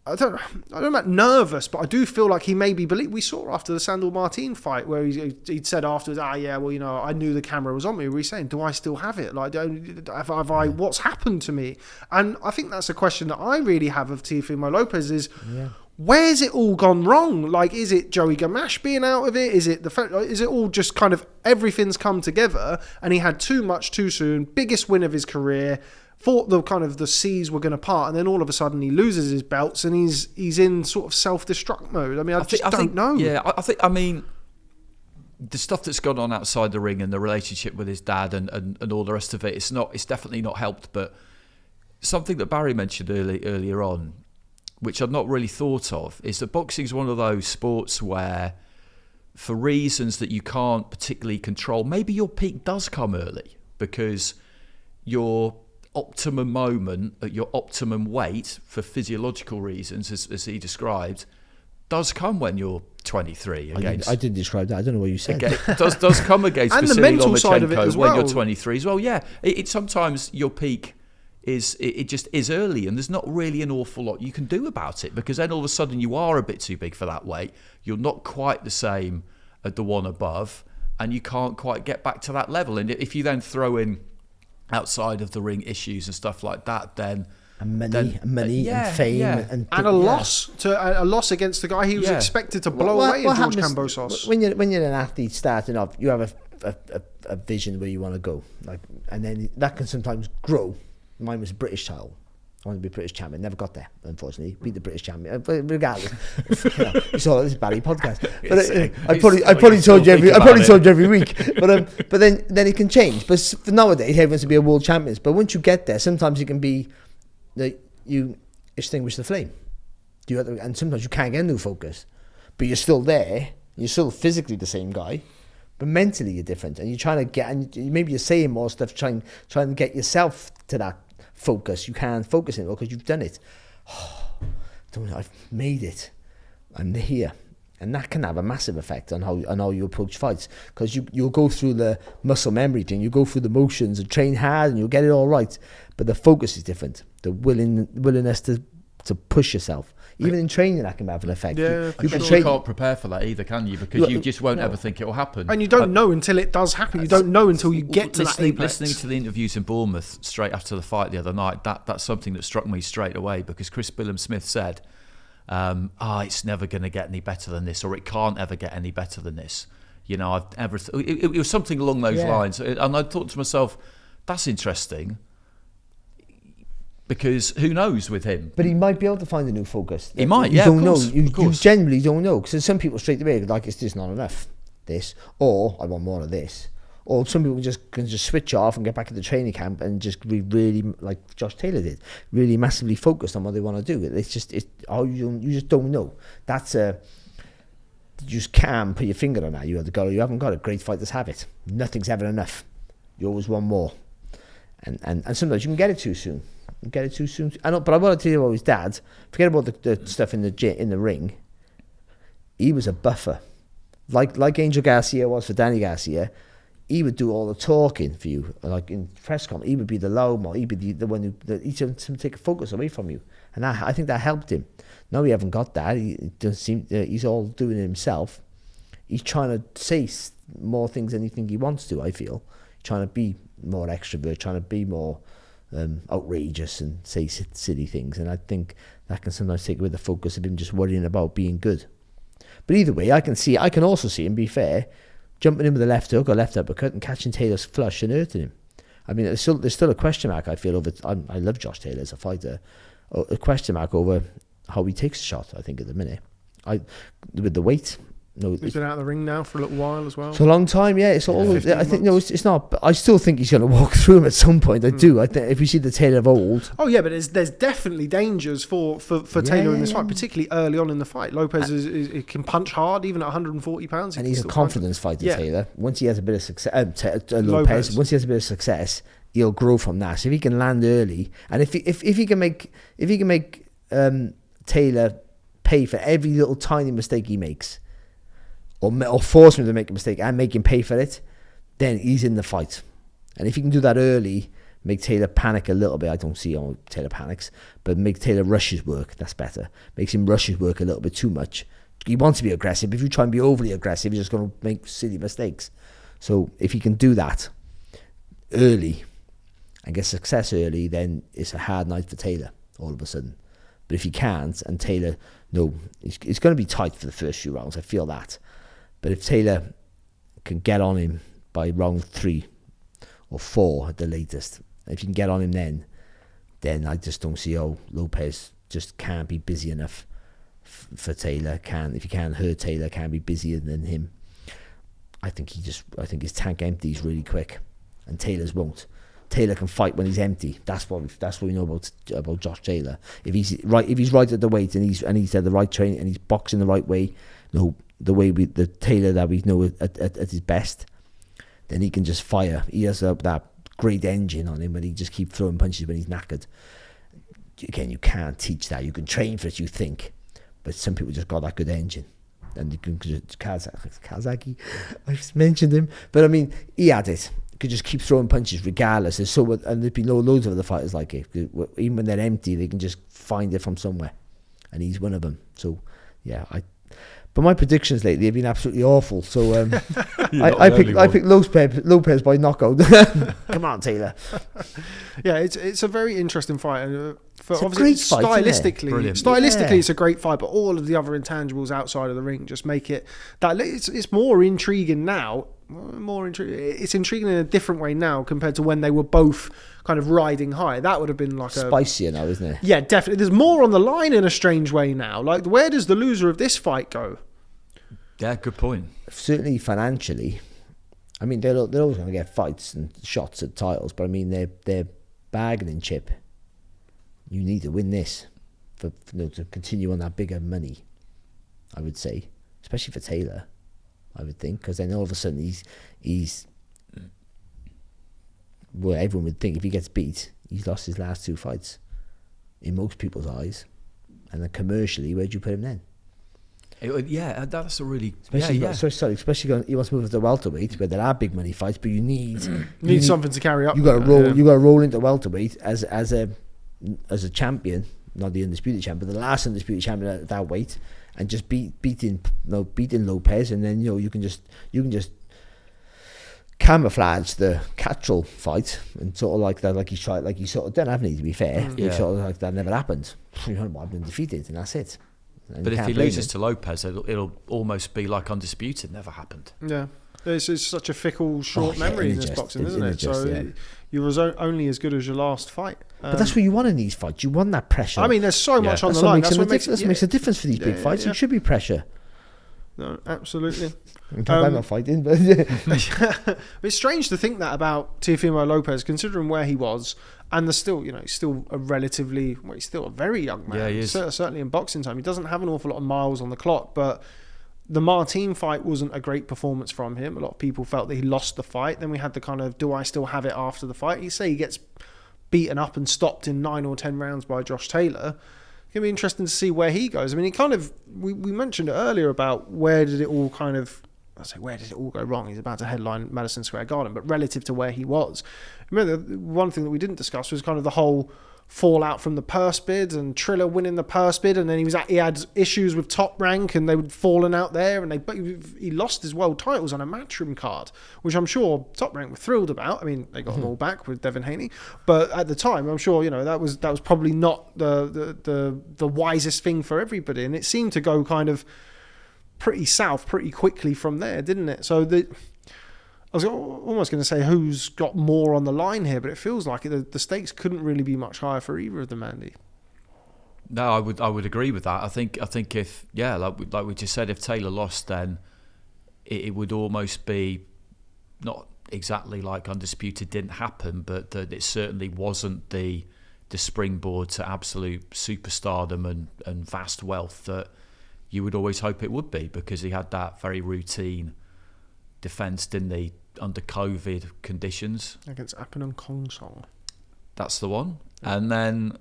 I don't know about nervous, but I do feel like he may be we saw after the Sandor Martin fight where he'd said afterwards, I knew the camera was on me. Were you saying, do I still have it? Like, have I, what's happened to me? And I think that's a question that I really have of Teofimo Lopez is, where's it all gone wrong? Like, is it Joey Gamache being out of it? Is it is it all just kind of everything's come together and he had too much too soon, biggest win of his career, thought the seas were going to part, and then all of a sudden he loses his belts and he's in sort of self-destruct mode. I mean, I don't know. Yeah, I mean, the stuff that's gone on outside the ring and the relationship with his dad and all the rest of it, it's definitely not helped. But something that Barry mentioned earlier on, which I'd not really thought of, is that boxing is one of those sports where, for reasons that you can't particularly control, maybe your peak does come early because your optimum moment at your optimum weight, for physiological reasons, as he described, does come when you're 23. I did describe that. I don't know what you said. Does come against and the mental side of it as well. When you're 23 as well. Yeah, it sometimes your peak it just is early, and there's not really an awful lot you can do about it, because then all of a sudden you are a bit too big for that weight. You're not quite the same at the one above, and you can't quite get back to that level. And if you then throw in outside of the ring issues and stuff like that, then money and fame and a loss against the guy he was expected to blow away in George Kambosos. When you're an athlete starting off, you have a vision where you want to go, and then that can sometimes grow. Mine was a British title. I wanted to be British champion. Never got there, unfortunately. Beat the British champion. But regardless, you saw this Barry podcast. But I probably told you every week. But then it can change. But for nowadays, he wants to be a world champion. But once you get there, sometimes it can be that you extinguish the flame. And sometimes you can't get a new focus, but you're still there. You're still physically the same guy, but mentally you're different. And you're trying to get, and maybe you're saying more stuff, trying to get yourself to that focus. You can't focus in it because you've done it. I've made it. I'm here, and that can have a massive effect on how you approach fights, because you'll go through the muscle memory thing, you go through the motions and train hard, and you'll get it all right. But the focus is different. The willingness to push yourself. Even in training, that can have an effect. Yeah, you can't prepare for that either, can you? Because you just won't ever think it will happen. And you don't know until it does happen. You don't know until you get to that apex. Listening to the interviews in Bournemouth straight after the fight the other night, that's something that struck me straight away, because Chris Billam-Smith said, it's never going to get any better than this, or it can't ever get any better than this. It was something along those lines. And I thought to myself, that's interesting. Because who knows with him? But he might be able to find a new focus. He might, you don't know. Of You course. generally don't know. Because some people straight away like, it's just not enough, this. Or, I want more of this. Or some people can just switch off and get back to the training camp and just be really, like Josh Taylor did, really massively focused on what they want to do. You just don't know. You just can't put your finger on that. You haven't got it. Great fighters have it. Nothing's ever enough. You always want more. And sometimes you can get it too soon. get it too soon. I know, but I want to tell you about his dad. Forget about the stuff in the ring. He was a buffer, like Angel Garcia was for Danny Garcia. He would do all the talking for you, like in press conference. He would be the loud man. He'd be the one he'd take a focus away from you, and I think that helped him. Now we haven't got that. He doesn't seem. He's all doing it himself. He's trying to say more things than he think he wants to. I feel trying to be more extrovert, trying to be more outrageous and say silly things, and I think that can sometimes take away the focus of him just worrying about being good. But either way, I can also see him, be fair, jumping in with a left hook or left uppercut and catching Taylor's flush and hurting him. I mean, there's still a question mark, I feel, over. I love Josh Taylor as a fighter. A question mark over how he takes a shot, I think, at the minute. With the weight. No, he's been out of the ring now for a little while as well. It's a long time, yeah. It's all. I think months. it's not. But I still think he's going to walk through him at some point. I do. I think if we see the Taylor of old. Oh yeah, but there's definitely dangers for Taylor in this fight, particularly early on in the fight. Lopez he can punch hard, even at 140 pounds, and he's a confidence fighter. Taylor. Once he has a bit of success, Lopez. Once he has a bit of success, he'll grow from that. So if he can land early, and if he can make Taylor pay for every little tiny mistake he makes, or force him to make a mistake and make him pay for it, then he's in the fight. And if he can do that early, make Taylor panic a little bit. I don't see how Taylor panics, but make Taylor rush his work. That's better. Makes him rush his work a little bit too much. He wants to be aggressive. If you try and be overly aggressive, you're just going to make silly mistakes. So if he can do that early and get success early, then it's a hard night for Taylor all of a sudden. But if he can't, and Taylor, it's going to be tight for the first few rounds. I feel that. But if Taylor can get on him by round 3 or 4 at the latest, if you can get on him then I just don't see how Lopez just can't be busy enough for Taylor. If he can't hurt Taylor, can't be busier than him. I think his tank empties really quick, and Taylor's won't. Taylor can fight when he's empty. That's what we know about Josh Taylor. If he's right at the weight and he's at the right training and he's boxing the right way, the Taylor that we know at his best, then he can just fire. He has that great engine on him, and he just keep throwing punches when he's knackered. Again, you can't teach that. You can train for it, you think, but some people just got that good engine. And you can Kazaki, I just mentioned him, but I mean, he had it. Could just keep throwing punches regardless. And there'd be loads of other fighters like it. Even when they're empty, they can just find it from somewhere, and he's one of them. So yeah, but my predictions lately have been absolutely awful. So I picked Lopez by knockout. Come on, Taylor. Yeah, it's a very interesting fight, and it's a great fight, stylistically, it's a great fight. But all of the other intangibles outside of the ring just make it that it's more intriguing now. It's intriguing in a different way now compared to when they were both kind of riding high. That would have been like spicier now, isn't it? Yeah, definitely. There's more on the line in a strange way now. Like, where does the loser of this fight go? Yeah, good point. Certainly financially, I mean, they're always going to get fights and shots at titles, but I mean, their bargaining chip. You need to win this to continue on that bigger money, I would say, especially for Taylor. I would think, because then all of a sudden he's well, everyone would think if he gets beat, he's lost his last 2 fights in most people's eyes. And then commercially, where'd you put him then? That's a really especially he wants to move to welterweight, where there are big money fights, but you need something to carry up. You got to roll. You got to roll into welterweight as a champion, not the undisputed champion, but the last undisputed champion at that weight. And just beating Lopez, and then you can just camouflage the Cattrall fight and sort of like that, like he's sort of done, haven't he? To be fair, sort of like that never happened. I've been defeated, and that's it. And but if he loses to Lopez, it'll almost be like undisputed. Never happened. Yeah, it's such a fickle, short memory in this boxing, isn't it? So you're only as good as your last fight. But that's what you want in these fights. You want that pressure. I mean, there's so much on the line. That's what makes a difference for these big fights. It should be pressure. No, absolutely. I'm not fighting, but it's strange to think that about Teofimo Lopez, considering where he was, and he's still a relatively, he's still a very young man. Yeah, he is. Certainly in boxing time, he doesn't have an awful lot of miles on the clock. But the Martin fight wasn't a great performance from him. A lot of people felt that he lost the fight. Then we had the kind of, do I still have it after the fight? You say he gets beaten up and stopped in 9 or 10 rounds by Josh Taylor. It's going to be interesting to see where he goes. I mean, we mentioned it earlier about where did it all go wrong? He's about to headline Madison Square Garden, but relative to where he was. Remember, one thing that we didn't discuss was kind of the whole fallout from the purse bid and Triller winning the purse bid, and then he had issues with Top Rank and they would fallen out there, and he lost his world titles on a Matchroom card, which I'm sure Top Rank were thrilled about. I mean, they got them all back with Devin Haney, but at the time, I'm sure that was probably not the wisest thing for everybody, and it seemed to go kind of pretty south pretty quickly from there, didn't it? So I was almost going to say who's got more on the line here, but it feels like the stakes couldn't really be much higher for either of them, Andy. No, I would agree with that. I think if like we just said, if Taylor lost, then it would almost be not exactly like Undisputed didn't happen, but that it certainly wasn't the springboard to absolute superstardom and vast wealth that you would always hope it would be, because he had that very routine defence, didn't he, under COVID conditions against Appen and Kong Song. That's the one. And then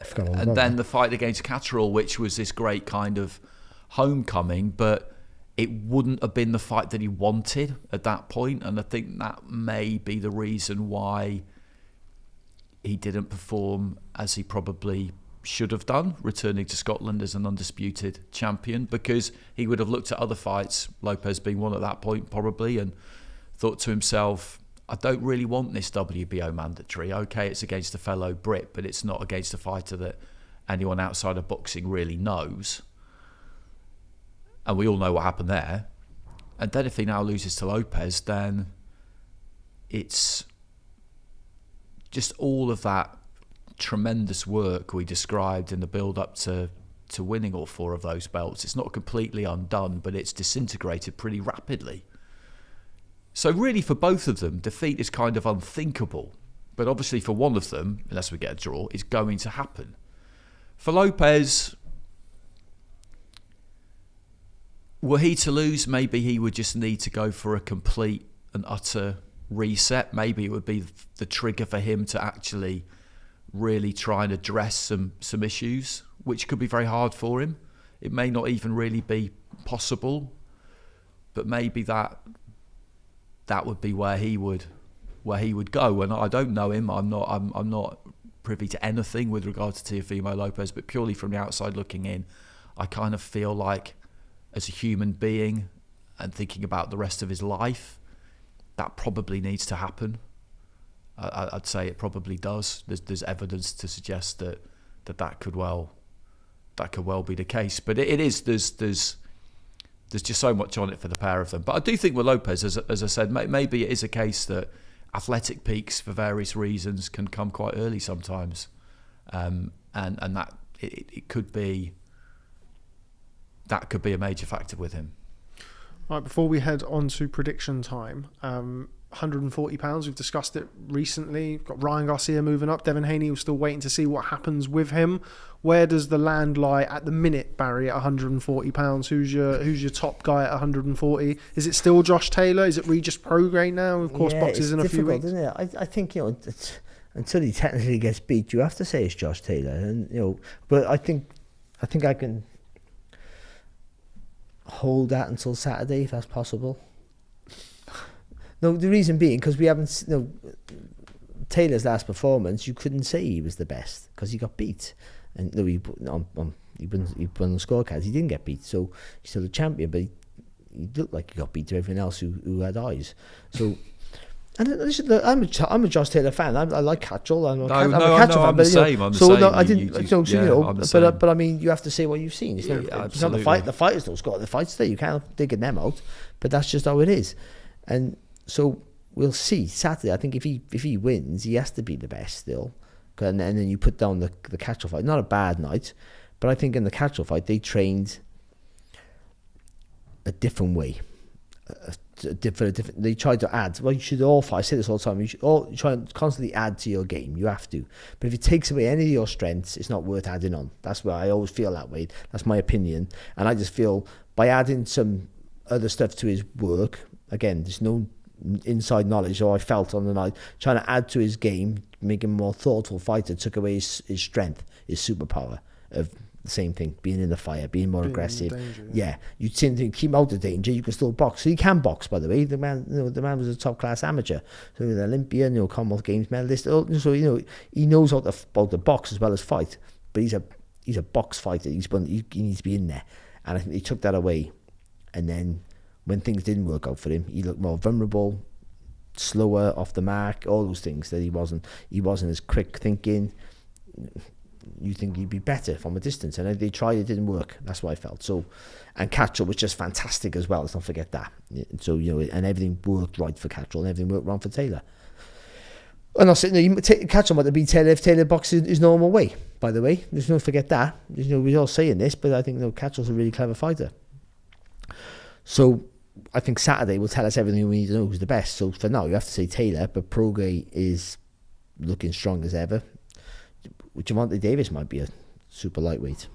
the fight against Catterall, which was this great kind of homecoming, but it wouldn't have been the fight that he wanted at that point, and I think that may be the reason why he didn't perform as he probably should have done, returning to Scotland as an undisputed champion, because he would have looked at other fights, Lopez being one at that point probably, and thought to himself, I don't really want this WBO mandatory. Okay, it's against a fellow Brit, but it's not against a fighter that anyone outside of boxing really knows. And we all know what happened there. And then if he now loses to Lopez, then it's just all of that tremendous work we described in the build-up to winning all 4 of those belts. It's not completely undone, but it's disintegrated pretty rapidly. So really for both of them, defeat is kind of unthinkable. But obviously for one of them, unless we get a draw, it's going to happen. For Lopez, were he to lose, maybe he would just need to go for a complete and utter reset. Maybe it would be the trigger for him to actually really try and address some issues, which could be very hard for him. It may not even really be possible, but maybe that would be where he would go. And I don't know him. I'm not privy to anything with regard to Teofimo Lopez, but purely from the outside looking in, I kind of feel like as a human being and thinking about the rest of his life, that probably needs to happen. I'd say it probably does. There's evidence to suggest that could well be the case. But it is there's just so much on it for the pair of them. But I do think with Lopez, as I said, maybe it is a case that athletic peaks for various reasons can come quite early sometimes, and that it could be a major factor with him. Right, before we head on to prediction time, 140 pounds, we've discussed it recently. We've got Ryan Garcia moving up. Devin Haney, we're still waiting to see what happens with him. Where does the land lie at the minute, Barry, at 140 pounds? Who's your top guy at 140? Is it still Josh Taylor? Is it Regis Prograis now? Of course, boxes in a few weeks. Isn't it? I think until he technically gets beat, you have to say it's Josh Taylor, and but I think I can hold that until Saturday if that's possible. No, the reason being because we haven't. Taylor's last performance, you couldn't say he was the best because he got beat, and he won the scorecards. He didn't get beat, so he's still a champion. But he looked like he got beat to everyone else who had eyes. So, and I'm a Josh Taylor fan. I like Catterall. I'm a Catterall fan. I'm the same. I didn't. But I mean, you have to say what you've seen. It's not the fight. The fighters don't score the fights there. You can't dig them out. But that's just how it is, and. So we'll see Saturday. I think if he wins, he has to be the best still. And then you put down the Catterall fight. Not a bad night, but I think in the Catterall fight they trained a different way. They tried to add. Well, you should all fight. I say this all the time. You should all try and constantly add to your game. You have to. But if it takes away any of your strengths, it's not worth adding on. That's why I always feel that way. That's my opinion. And I just feel by adding some other stuff to his work, again, there's no inside knowledge, or I felt on the night, trying to add to his game, make him a more thoughtful fighter, took away his strength, his superpower of the same thing, being in the fire, being more aggressive. Danger, you tend to keep him out of danger. You can still box. So he can box, by the way. The man, the man was a top class amateur, so an Olympian, Commonwealth Games medalist. So he knows how to box as well as fight. But he's a box fighter. He needs to be in there, and I think he took that away. And then when things didn't work out for him, he looked more vulnerable, slower, off the mark, all those things that he wasn't as quick thinking. You think he'd be better from a distance, and they tried, it didn't work. That's what I felt. So, and Catchall was just fantastic as well. Let's not forget that. So and everything worked right for Catchall, and everything worked wrong for Taylor. And I said, Catchall might have been Taylor if Taylor boxed his normal way. By the way, there's no forget that. We're all saying this, but I think Catchall's a really clever fighter. So I think Saturday will tell us everything we need to know who's the best. So for now, you have to say Taylor, but Prograis is looking strong as ever. Javante Davis might be a super lightweight.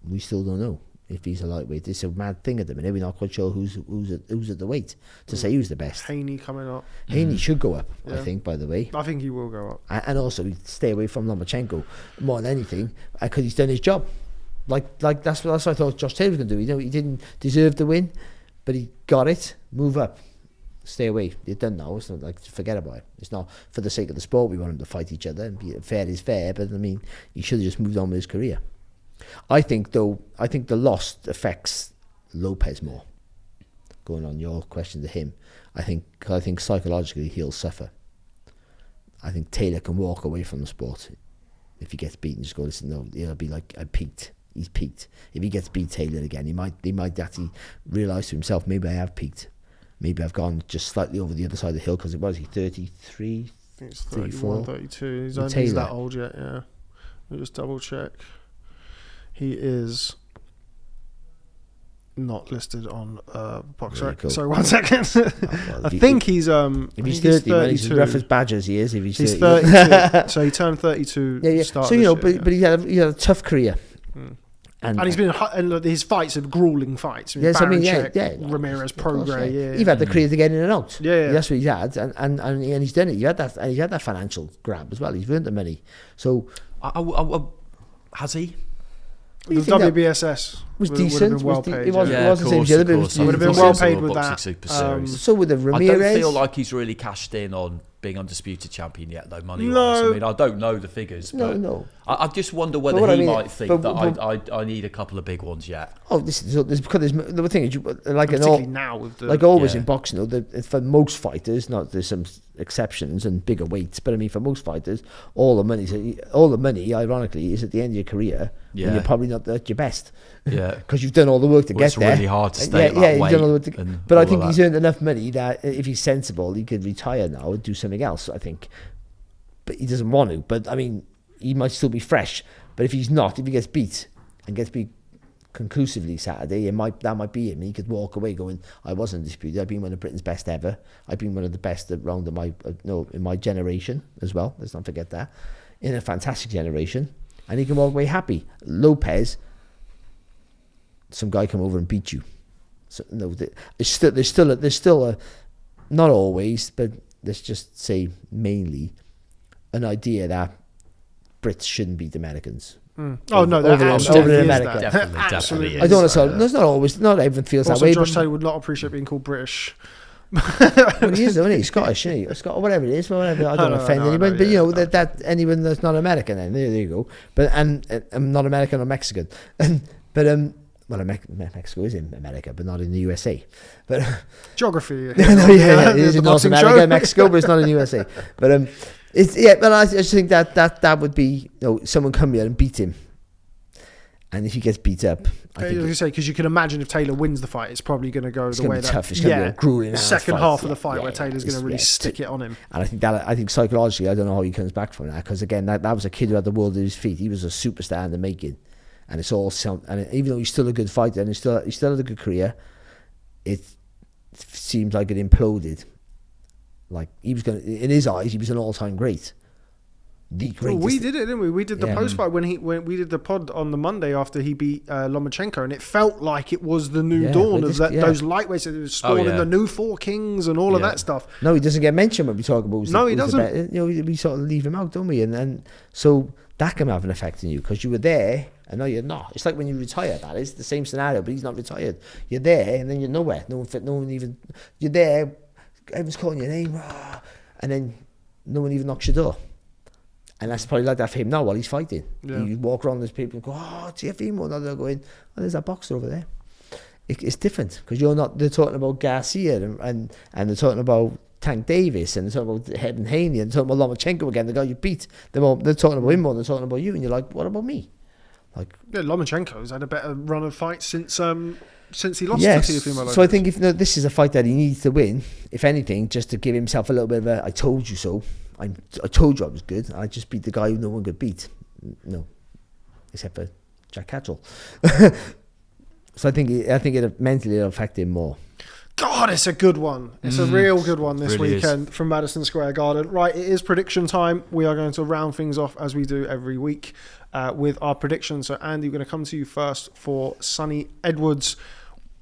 We still don't know if he's a lightweight. It's a mad thing at the minute. We're not quite sure who's at the weight to say who's the best. Haney coming up. Haney should go up, I think, by the way. I think he will go up. And also stay away from Lomachenko more than anything, because he's done his job. Like that's what I thought Josh Taylor was going to do. He didn't deserve the win, but he got it. Move up. Stay away. You're done now. It's not like, forget about it. It's not for the sake of the sport. We want him to fight each other, and be fair is fair. But I mean, he should have just moved on with his career. I think the loss affects Lopez more. Going on your question to him, I think psychologically he'll suffer. I think Taylor can walk away from the sport if he gets beaten. Just go, listen, no, he'll be like, I peaked. He's peaked. If he gets beat Taylor again, he might actually realise to himself, maybe I have peaked. Maybe I've gone just slightly over the other side of the hill, because it was he 33, I think it's 31, 32. He's only that old yet, yeah. Let me just double check. He is not listed on BoxRec. Cool. Sorry, 1 second. I think he's if he's 30, when he's as rough as Badgers he is. If he's 32. So he turned 32. Yeah. So but he had a tough career. And he's been, and his fights are grueling fights. Ramirez, Prograis. You've had the career to get in and out. Yeah. That's what he's had, and he's done it. He had that financial grab as well. He's earned the money. So has he? The WBSS was decent. Well paid. It wasn't the same as the other, but it would have been well paid with that. So with the Ramirez, I don't feel like he's really cashed in on being undisputed champion yet, though, money-wise. I mean, I don't know the figures. But no. I just wonder whether might think that I need a couple of big ones yet. Oh, because the thing is, particularly now with the, like always in boxing, for most fighters, there's some exceptions and bigger weights, but I mean, for most fighters, all the money, ironically, is at the end of your career when you're probably not at your best. Yeah, because you've done all the work to get there. It's really hard to stay at that weight. You've done all the work but I think he's earned enough money that if he's sensible, he could retire now and do something else, I think. But he doesn't want to. But I mean, he might still be fresh. But if he gets beat conclusively Saturday, that might be him. He could walk away going, I wasn't disputed. I've been one of Britain's best ever. I've been one of the best around in my generation as well. Let's not forget that. In a fantastic generation. And he can walk away happy. Lopez, some guy come over and beat you. So there's still a, not always, but let's just say mainly, an idea that Brits shouldn't beat Americans. Oh no, that over in America. Definitely. I don't want to say there's not always, not everyone feels also, that way. Josh Taylor would not appreciate being called British. Well, he is, though, isn't he? Scottish, isn't he? Or whatever it is. Whatever. I don't want to offend anyone, but that anyone that's not American, then there you go. But and not American or Mexican, Mexico is in America, but not in the USA. But geography. It is in North America, Mexico, but it's not in the USA. But but I just think that would be, someone come here and beat him, and if he gets beat up, because you can imagine if Taylor wins the fight, it's probably going to go the way that tough. It's going to be a grueling second half of the fight where Taylor's going to really stick it on him. And I think psychologically, I don't know how he comes back from that, because again, that was a kid who had the world at his feet. He was a superstar in the making, and it's all and even though he's still a good fighter and he still had a good career, it seems like it imploded. Like he was in his eyes, he was an all-time great. the greatest. We did it, didn't we? We did the post fight when we did the pod on the Monday after he beat Lomachenko, and it felt like it was the new dawn of those lightweights. It was spawning the new four kings and all of that stuff. No, he doesn't get mentioned when we talk about. He doesn't. We sort of leave him out, don't we? And so that can have an effect on you because you were there and now you're not. It's like when you retire. That is the same scenario, but he's not retired. You're there and then you're nowhere. No one even. You're there. Everyone's calling your name, and then no one even knocks your door. And that's probably like that for him now while he's fighting. Yeah. You walk around, there's people and go, Teofimo, and they're going, there's that boxer over there. It's different because you're not. They're talking about Garcia and they're talking about Tank Davis and they're talking about Heaven Haney and they're talking about Lomachenko again. The guy you beat. They're talking about him more than they're talking about you. And you're like, what about me? Like, Lomachenko's had a better run of fights since he lost to Teofimo Lopez. So I think if this is a fight that he needs to win, if anything, just to give himself a little bit of a I told you so. I told you I was good. I just beat the guy who no one could beat. No, except for Jack Catchell. So I think it mentally it'll affect him more. God, it's a good one. It's a real good one this really weekend from Madison Square Garden. Right, it is prediction time. We are going to round things off as we do every week with our predictions. So Andy, we're going to come to you first for Sunny Edwards.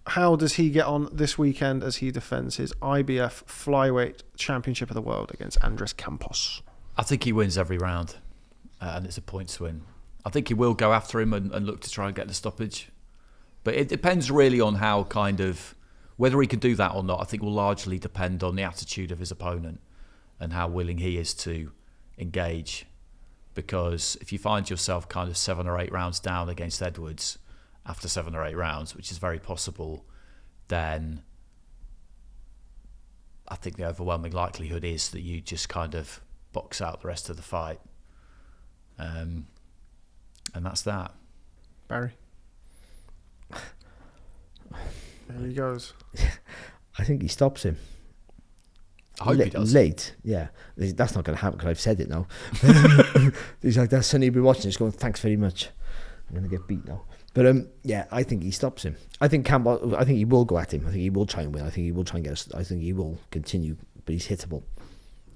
How does he get on this weekend as he defends his IBF flyweight championship of the world against Andres Campos? I think he wins every round, and it's a points win. I think he will go after him and look to try and get the stoppage. But it depends really on how whether he can do that or not. I think will largely depend on the attitude of his opponent and how willing he is to engage. Because if you find yourself kind of 7 or 8 rounds down against Edwards after 7 or 8 rounds, which is very possible, then I think the overwhelming likelihood is that you just kind of box out the rest of the fight. And that's that. Barry? There he goes. I think he stops him. I hope he does. Late, yeah. That's not going to happen because I've said it now. He's like, that's Sonny will be watching. He's going, thanks very much. I'm going to get beat now. But I think he stops him. I think Campbell. I think he will go at him. I think he will try and win. I think he will try and get. I think he will continue, but he's hittable.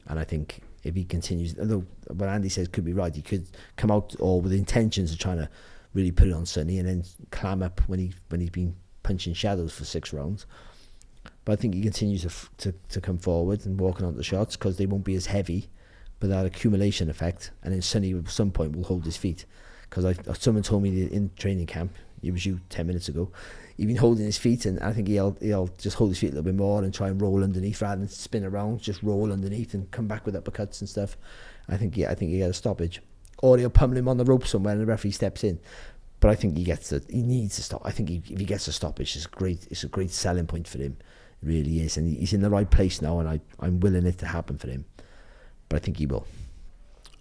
And I think if he continues, although what Andy says could be right, he could come out or with intentions of trying to really put it on Sonny and then clam up when he's been punching shadows for 6 rounds. But I think he continues to come forward and walking on the shots because they won't be as heavy, but that accumulation effect. And then Sonny at some point will hold his feet. Because someone told me in training camp, it was you 10 minutes ago, he'd been holding his feet, and I think he'll just hold his feet a little bit more and try and roll underneath rather than spin around, just roll underneath and come back with uppercuts and stuff. I think he get a stoppage, or he'll pummel him on the rope somewhere and the referee steps in. But I think he needs to stop. I think if he gets a stoppage, it's a great selling point for him. It really is, and he's in the right place now, and I'm willing it to happen for him. But I think he will.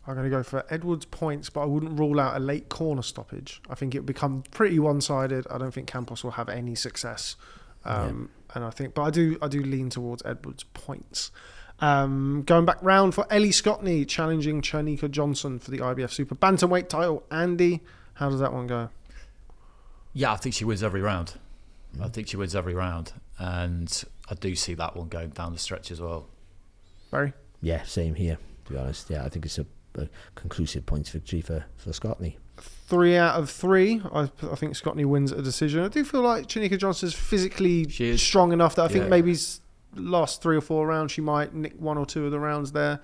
I'm going to go for Edwards points, but I wouldn't rule out a late corner stoppage. I think it would become pretty one-sided. I don't think Campos will have any success. And I think, but I do lean towards Edwards points. Going back round for Ellie Scotney challenging Cherneka Johnson for the IBF Super Bantamweight title. Andy, how does that one go? Yeah, I think she wins every round. And I do see that one going down the stretch as well. Barry? Yeah, same here, to be honest. Yeah, I think it's a conclusive points victory for Scotney. 3 out of 3. I think Scotney wins a decision. I do feel like Cherneka Johnson's physically strong enough that I think maybe last 3 or 4 rounds she might nick 1 or 2 of the rounds there,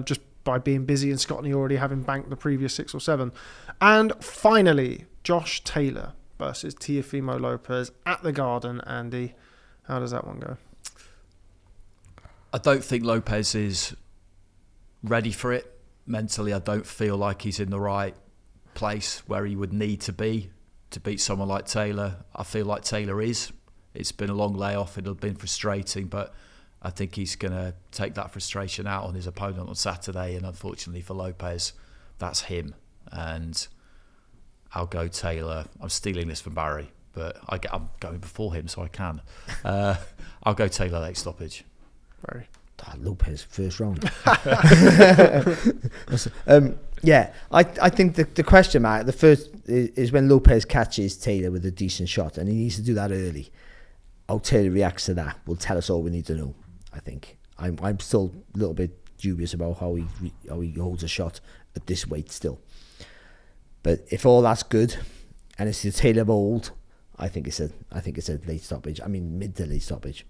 just by being busy and Scotney already having banked the previous 6 or 7. And finally, Josh Taylor versus Teofimo Lopez at the Garden. Andy, how does that one go? I don't think Lopez is ready for it. Mentally, I don't feel like he's in the right place where he would need to be to beat someone like Taylor. I feel like Taylor is. It's been a long layoff. It'll have been frustrating, but I think he's going to take that frustration out on his opponent on Saturday. And unfortunately for Lopez, that's him. And I'll go Taylor. I'm stealing this from Barry, but I'm going before him, so I can. I'll go Taylor late stoppage. Barry. Lopez first round. I think the question mark, the first is when Lopez catches Taylor with a decent shot, and he needs to do that early. How Taylor reacts to that will tell us all we need to know. I think I'm still a little bit dubious about how he holds a shot at this weight still. But if all that's good, and it's the Taylor mold, I think it's a late stoppage. I mean, mid to late stoppage.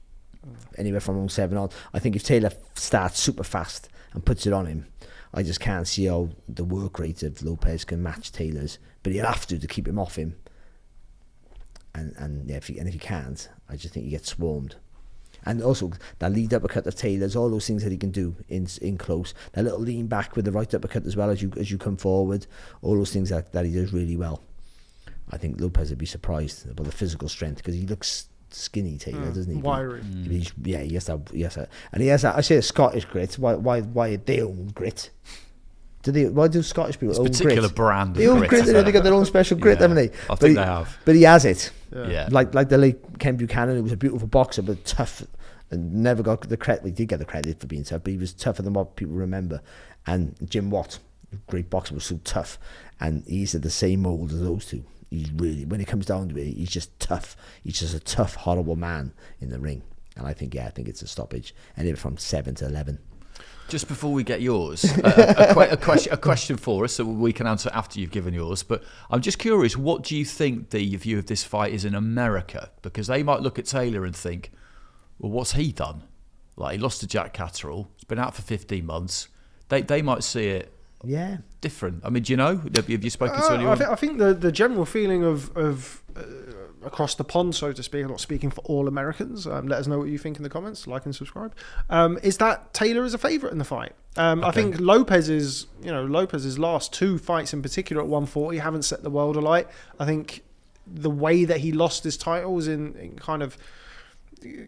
Anywhere from round 7 on. I think if Taylor starts super fast and puts it on him, I just can't see how the work rate of Lopez can match Taylor's. But he'll have to keep him off him. And if he can't, I just think he gets swarmed. And also that lead uppercut of Taylor's, all those things that he can do in close, that little lean back with the right uppercut as well as you come forward, all those things that he does really well. I think Lopez would be surprised about the physical strength, because he looks skinny, Taylor, doesn't he? Wiry. He has that, and he has that. I say a Scottish grit. Why they own grit? Why do Scottish people own grit? Particular brand. They own grit. They got their own special grit, haven't they? I think they have. But he has it. Yeah. Like the late Ken Buchanan, who was a beautiful boxer but tough, and never got the credit. He did get the credit for being tough, but he was tougher than what people remember. And Jim Watt, a great boxer, was so tough, and he's at the same mold as those two. He's really, when it comes down to it, he's just tough. He's just a tough, horrible man in the ring. And I think it's a stoppage, anywhere from 7 to 11. Just before we get yours, a question for us, so we can answer after you've given yours. But I'm just curious, what do you think the view of this fight is in America? Because they might look at Taylor and think, well, what's he done? Like, he lost to Jack Catterall. He's been out for 15 months. They might see it different. I mean, do you know? Have you spoken to anyone? I think the general feeling of across the pond, so to speak, I'm not speaking for all Americans, let us know what you think in the comments, like and subscribe, is that Taylor is a favourite in the fight. I think Lopez's last 2 fights in particular at 140 haven't set the world alight. I think the way that he lost his titles in kind of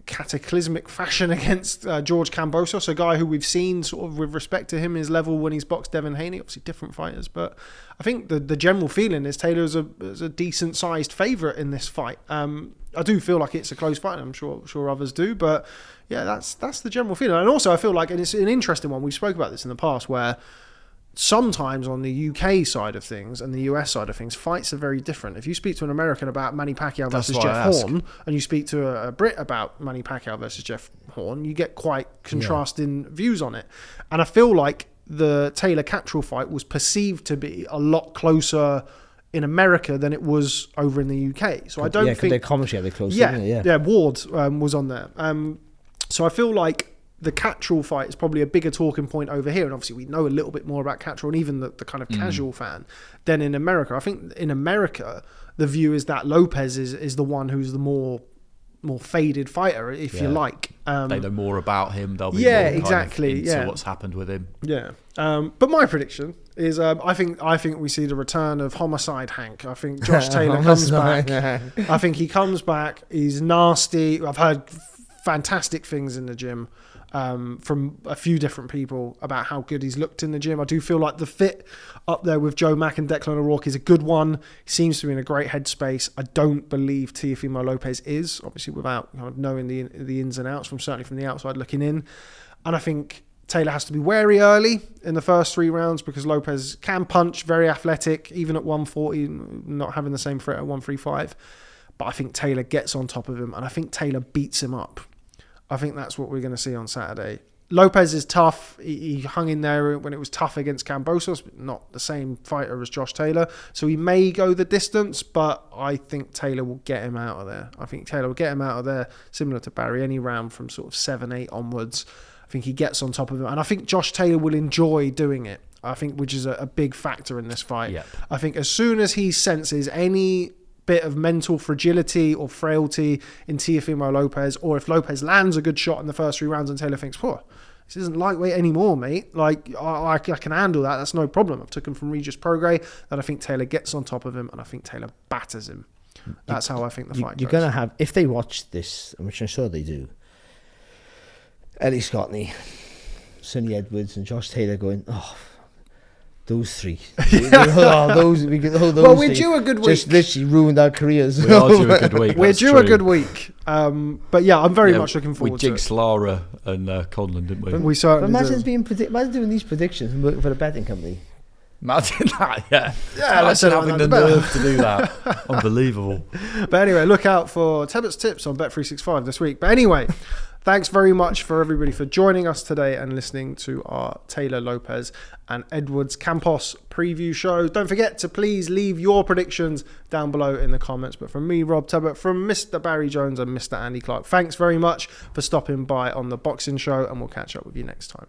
cataclysmic fashion against George Kambosos, a guy who we've seen sort of with respect to him, his level when he's boxed Devin Haney, obviously different fighters, but I think the general feeling is Taylor's a decent sized favourite in this fight. I do feel like it's a close fight, and I'm sure others do, but yeah, that's the general feeling. And also I feel like, and it's an interesting one, we spoke about this in the past, where sometimes on the UK side of things and the US side of things, fights are very different. If you speak to an American about Manny Pacquiao versus Jeff Horn, and you speak to a Brit about Manny Pacquiao versus Jeff Horn, you get quite contrasting views on it. And I feel like the Taylor Catterall fight was perceived to be a lot closer in America than it was over in the UK. So I don't think their commentary had close. Yeah, Ward was on there. So I feel like the Catterall fight is probably a bigger talking point over here, and obviously we know a little bit more about Catterall, and even the kind of casual fan, than in America. I think in America the view is that Lopez is the one who's the more faded fighter, if you like. They know more about him. They'll be more exactly. Into what's happened with him. Yeah. But my prediction is I think we see the return of Homicide Hank. I think Josh Taylor comes back. I think he comes back. He's nasty. I've heard fantastic things in the gym from a few different people about how good he's looked in the gym. I do feel like the fit up there with Joe Mack and Declan O'Rourke is a good one. He seems to be in a great headspace. I don't believe Teofimo Lopez is, obviously without kind of knowing the ins and outs, certainly from the outside looking in. And I think Taylor has to be wary early in the first 3 rounds, because Lopez can punch, very athletic, even at 140, not having the same threat at 135. But I think Taylor gets on top of him, and I think Taylor beats him up. I think that's what we're going to see on Saturday. Lopez is tough. He hung in there when it was tough against Kambosos, but not the same fighter as Josh Taylor. So he may go the distance, but I think Taylor will get him out of there. I think Taylor will get him out of there, similar to Barry, any round from sort of 7-8 onwards. I think he gets on top of him. And I think Josh Taylor will enjoy doing it, I think, which is a big factor in this fight. Yep. I think as soon as he senses any bit of mental fragility or frailty in Teofimo Lopez, or if Lopez lands a good shot in the first 3 rounds and Taylor thinks, whoa, this isn't lightweight anymore, mate. Like, I can handle that. That's no problem. I've took him from Regis Prograis. And I think Taylor gets on top of him, and I think Taylor batters him. That's how I think the fight goes. You're going to have, if they watch this, which I'm sure they do, Ellie Scotney, Sunny Edwards and Josh Taylor going, those 3. Those well, we're due a good week. Just literally ruined our careers. We are due a good week. We're due a good week. But yeah, I'm very much looking forward to it. We jinxed Lara and Conlon, didn't we? We certainly imagine doing these predictions and working for a betting company. Imagine that, yeah. Yeah, let's having the nerve to do that. Unbelievable. But anyway, look out for Tebbutt's tips on Bet365 this week. But anyway, Thanks very much for everybody for joining us today and listening to our Taylor Lopez and Edwards Campos preview show. Don't forget to please leave your predictions down below in the comments. But from me, Rob Tebbutt, from Mr. Barry Jones and Mr. Andy Clarke, thanks very much for stopping by on the Boxing Show, and we'll catch up with you next time.